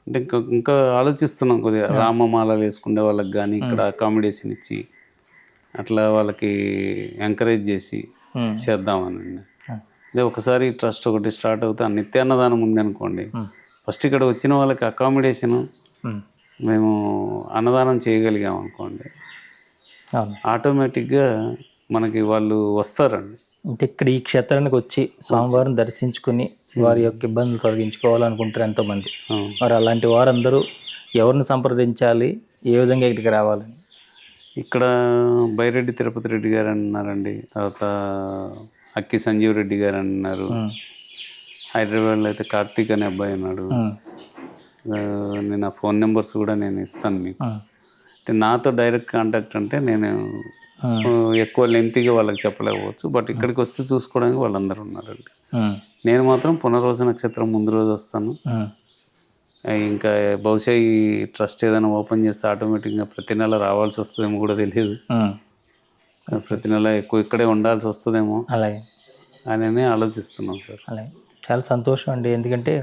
అంటే ఇంకా ఆలోచిస్తున్నాం కొద్దిగా రామమాలలు వేసుకునే వాళ్ళకి కానీ ఇక్కడ అకామిడేషన్ ఇచ్చి అట్లా వాళ్ళకి ఎంకరేజ్ చేసి చేద్దామనండి. అదే ఒకసారి ట్రస్ట్ ఒకటి స్టార్ట్ అవుతే నిత్యాన్నదానం ఉంది అనుకోండి, ఫస్ట్ ఇక్కడ వచ్చిన వాళ్ళకి అకామిడేషను మేము అన్నదానం చేయగలిగాం అనుకోండి, ఆటోమేటిక్గా మనకి వాళ్ళు వస్తారండి. అంటే ఇక్కడ ఈ క్షేత్రానికి వచ్చి స్వామివారిని దర్శించుకుని వారి యొక్క ఇబ్బందులు తొలగించుకోవాలనుకుంటారు ఎంతోమంది. మరి అలాంటి వారందరూ ఎవరిని సంప్రదించాలి, ఏ విధంగా ఇక్కడికి రావాలని? ఇక్కడ బైరెడ్డి తిరుపతి రెడ్డి గారు అన్నారండి, తర్వాత అక్కి సంజీవ్ రెడ్డి గారు అన్నారు, హైదరాబాద్లో అయితే కార్తీక్ అనే అబ్బాయి అన్నాడు. నేను ఆ ఫోన్ నెంబర్స్ కూడా నేను ఇస్తాను మీకు. అంటే నాతో డైరెక్ట్ కాంటాక్ట్ అంటే నేను ఎక్కువ లెంతీగా వాళ్ళకి చెప్పలేకపోవచ్చు, బట్ ఇక్కడికి వస్తే చూసుకోవడానికి వాళ్ళందరూ ఉన్నారండి. నేను మాత్రం పునర్వసు నక్షత్రం ముందు రోజు వస్తాను. ఇంకా బహుశా ఈ ట్రస్ట్ ఏదైనా ఓపెన్ చేస్తే ఆటోమేటిక్గా ప్రతి నెల రావాల్సి వస్తుందేమో కూడా తెలియదు. ప్రతి నెల ఎక్కువ ఇక్కడే ఉండాల్సి వస్తుందేమో అలాగే అని ఆలోచిస్తున్నాం సార్. అలాగే చాలా సంతోషం అండి. ఎందుకంటే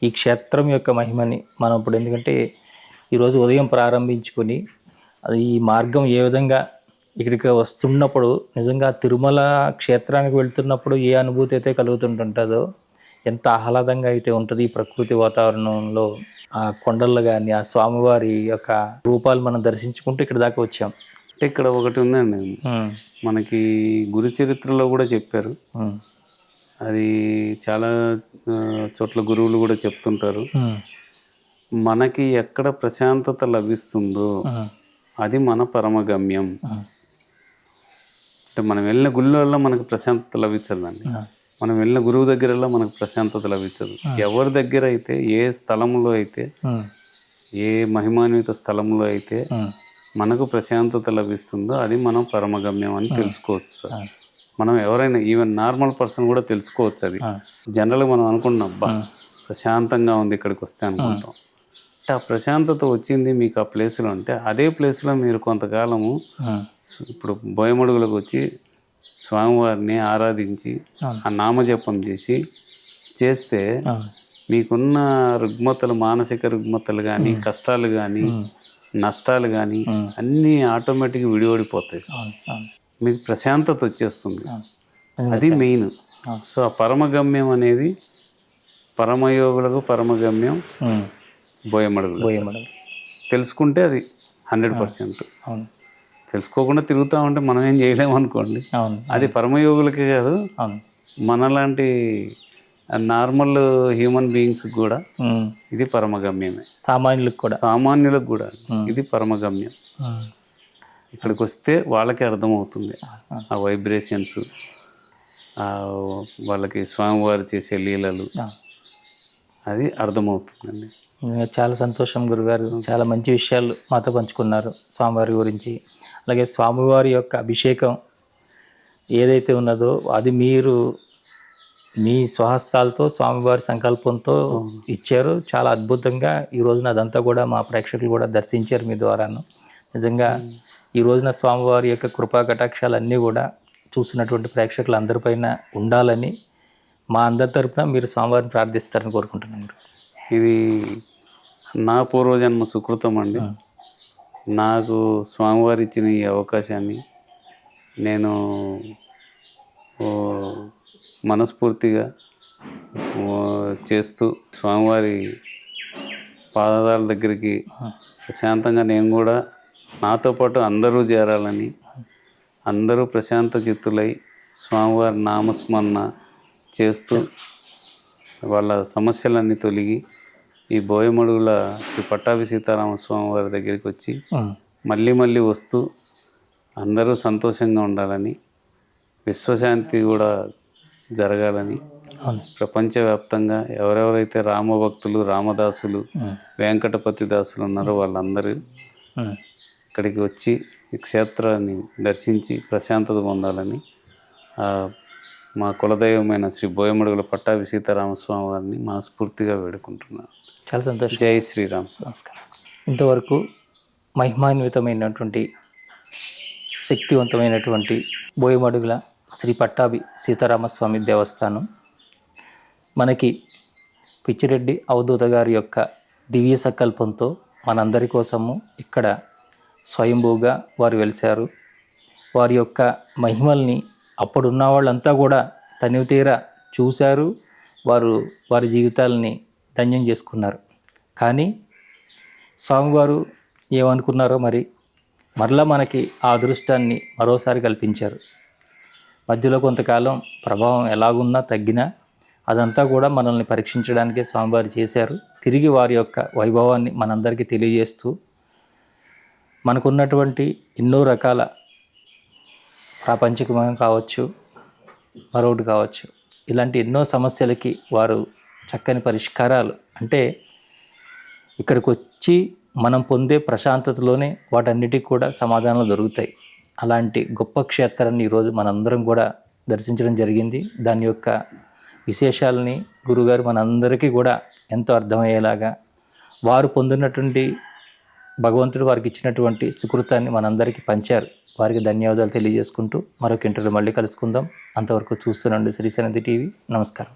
ఈ క్షేత్రం యొక్క మహిమని మనం ఇప్పుడు, ఎందుకంటే ఈరోజు ఉదయం ప్రారంభించుకొని అది ఈ మార్గం ఏ విధంగా ఇక్కడికి వస్తున్నప్పుడు నిజంగా తిరుమల క్షేత్రానికి వెళ్తున్నప్పుడు ఏ అనుభూతి అయితే కలుగుతుంటుంటుందో, ఎంత ఆహ్లాదంగా అయితే ఉంటుంది ఈ ప్రకృతి వాతావరణంలో. ఆ కొండల్లో కానీ ఆ స్వామివారి యొక్క రూపాలు మనం దర్శించుకుంటూ ఇక్కడ దాకా వచ్చాం. అంటే ఇక్కడ ఒకటి ఉందండి, మనకి గురు చరిత్రలో కూడా చెప్పారు, అది చాలా చోట్ల గురువులు కూడా చెప్తుంటారు, మనకి ఎక్కడ ప్రశాంతత లభిస్తుందో అది మన పరమగమ్యం. అంటే మనం వెళ్ళిన గుళ్ళల్లో మనకు ప్రశాంతత లభించదండి, మనం వెళ్ళిన గురువు దగ్గరలో మనకు ప్రశాంతత లభించదు. ఎవరి దగ్గర అయితే, ఏ స్థలంలో అయితే, ఏ మహిమాన్విత స్థలంలో అయితే మనకు ప్రశాంతత లభిస్తుందో అది మనం పరమగమ్యం అని తెలుసుకోవచ్చు సార్. మనం ఎవరైనా ఈవెన్ నార్మల్ పర్సన్ కూడా తెలుసుకోవచ్చు. అది జనరల్గా మనం అనుకుంటున్నాం, అబ్బా ప్రశాంతంగా ఉంది ఇక్కడికి వస్తే అనుకుంటాం. అంటే ఆ ప్రశాంతత వచ్చింది మీకు ఆ ప్లేస్లో అంటే, అదే ప్లేస్లో మీరు కొంతకాలము ఇప్పుడు బోయమడుగులకు వచ్చి స్వామివారిని ఆరాధించి ఆ నామజపం చేస్తే మీకున్న రుగ్మతలు, మానసిక రుగ్మతలు కానీ, కష్టాలు కానీ, నష్టాలు కానీ అన్నీ ఆటోమేటిక్గా విడివడిపోతాయి. మీకు ప్రశాంతత వచ్చేస్తుంది, అది మెయిన్. సో ఆ పరమగమ్యం అనేది పరమయోగులకు పరమగమ్యం బోయమడుగులు. తెలుసుకుంటే అది 100%. తెలుసుకోకుండా తిరుగుతూ ఉంటే మనం ఏం చేయలేము అనుకోండి. అది పరమయోగులకే కాదు, మనలాంటి నార్మల్ హ్యూమన్ బీయింగ్స్ కూడా ఇది పరమగమ్యమే. సామాన్యులకు కూడా ఇది పరమగమ్యం. ఇక్కడికి వస్తే వాళ్ళకి అర్థమవుతుంది ఆ వైబ్రేషన్స్, వాళ్ళకి స్వామివారు చేసే లీలలు, అది అర్థమవుతుందండి. చాలా సంతోషం గురుగారు, చాలా మంచి విషయాలు మాతో పంచుకున్నారు స్వామివారి గురించి. అలాగే స్వామివారి యొక్క అభిషేకం ఏదైతే ఉన్నదో అది మీరు మీ స్వహస్తాలతో స్వామివారి సంకల్పంతో ఇచ్చారు. చాలా అద్భుతంగా ఈ రోజున అదంతా కూడా మా ప్రేక్షకులు కూడా దర్శించారు మీ ద్వారాను. నిజంగా ఈ రోజున స్వామివారి యొక్క కృపా కటాక్షాలన్నీ కూడా చూసినటువంటి ప్రేక్షకులు అందరిపైన ఉండాలని మా అందరి తరపున మీరు స్వామివారిని ప్రార్థిస్తారని కోరుకుంటున్నాను. ఇది నా పూర్వజన్మ సుకృతం అండి. నాకు స్వామివారు ఇచ్చిన ఈ అవకాశాన్ని నేను మనస్ఫూర్తిగా చేస్తూ స్వామివారి పాదాల దగ్గరికి ప్రశాంతంగా నేను కూడా నాతో పాటు అందరూ చేరాలని, అందరూ ప్రశాంత చిత్తులై స్వామివారి నామస్మరణ చేస్తూ వాళ్ళ సమస్యలన్నీ తొలగి ఈ బోయమడుగుల శ్రీ పట్టాభి సీతారామస్వామి వారి దగ్గరికి వచ్చి మళ్ళీ మళ్ళీ వస్తూ అందరూ సంతోషంగా ఉండాలని, విశ్వశాంతి కూడా జరగాలని, ప్రపంచవ్యాప్తంగా ఎవరెవరైతే రామభక్తులు, రామదాసులు, వెంకటపతి దాసులు ఉన్నారో వాళ్ళందరూ ఇక్కడికి వచ్చి ఈ క్షేత్రాన్ని దర్శించి ప్రశాంతత పొందాలని మా కులదైవమైన శ్రీ బోయమడుగుల పట్టాభి సీతారామస్వామి వారిని మనస్ఫూర్తిగా వేడుకుంటున్నాను. చాలా సంతోషం. జై శ్రీరామ్. నమస్కారం. ఇంతవరకు మహిమాన్వితమైనటువంటి శక్తివంతమైనటువంటి బోయమడుగుల శ్రీ పట్టాభి సీతారామస్వామి దేవస్థానం మనకి పిచ్చిరెడ్డి అవధూత గారి యొక్క దివ్య సంకల్పంతో మనందరి కోసము ఇక్కడ స్వయంభూగా వారు వెలిశారు. వారి యొక్క మహిమల్ని అప్పుడున్న వాళ్ళంతా కూడా తనివి తీరా చూశారు. వారి జీవితాలని ధన్యం చేసుకున్నారు. కానీ స్వామివారు ఏమనుకున్నారో మరలా మనకి ఆ అదృష్టాన్ని మరోసారి కల్పించారు. మధ్యలో కొంతకాలం ప్రభావం ఎలాగున్నా తగ్గినా అదంతా కూడా మనల్ని పరీక్షించడానికే స్వామివారు చేశారు. తిరిగి వారి యొక్క వైభవాన్ని మనందరికీ తెలియజేస్తూ మనకున్నటువంటి ఎన్నో రకాల ప్రాపంచికం కావచ్చు, మరొకటి కావచ్చు, ఇలాంటి ఎన్నో సమస్యలకి వారు చక్కని పరిష్కారాలు, అంటే ఇక్కడికి వచ్చి మనం పొందే ప్రశాంతతలోనే వాటన్నిటికీ కూడా సమాధానాలు దొరుకుతాయి. అలాంటి గొప్ప క్షేత్రాన్ని ఈరోజు మనందరం కూడా దర్శించడం జరిగింది. దాని యొక్క విశేషాలని గురుగారు మనందరికీ కూడా ఎంతో అర్థమయ్యేలాగా, వారు పొందినటువంటి భగవంతుడు వారికి ఇచ్చినటువంటి సుకృతాన్ని మనందరికీ పంచారు. వారికి ధన్యవాదాలు తెలియజేసుకుంటూ మరొక ఇంటర్వ్యూలో మళ్ళీ కలుసుకుందాం. అంతవరకు చూస్తూనండి శ్రీ సన్నిధి టీవీ. నమస్కారం.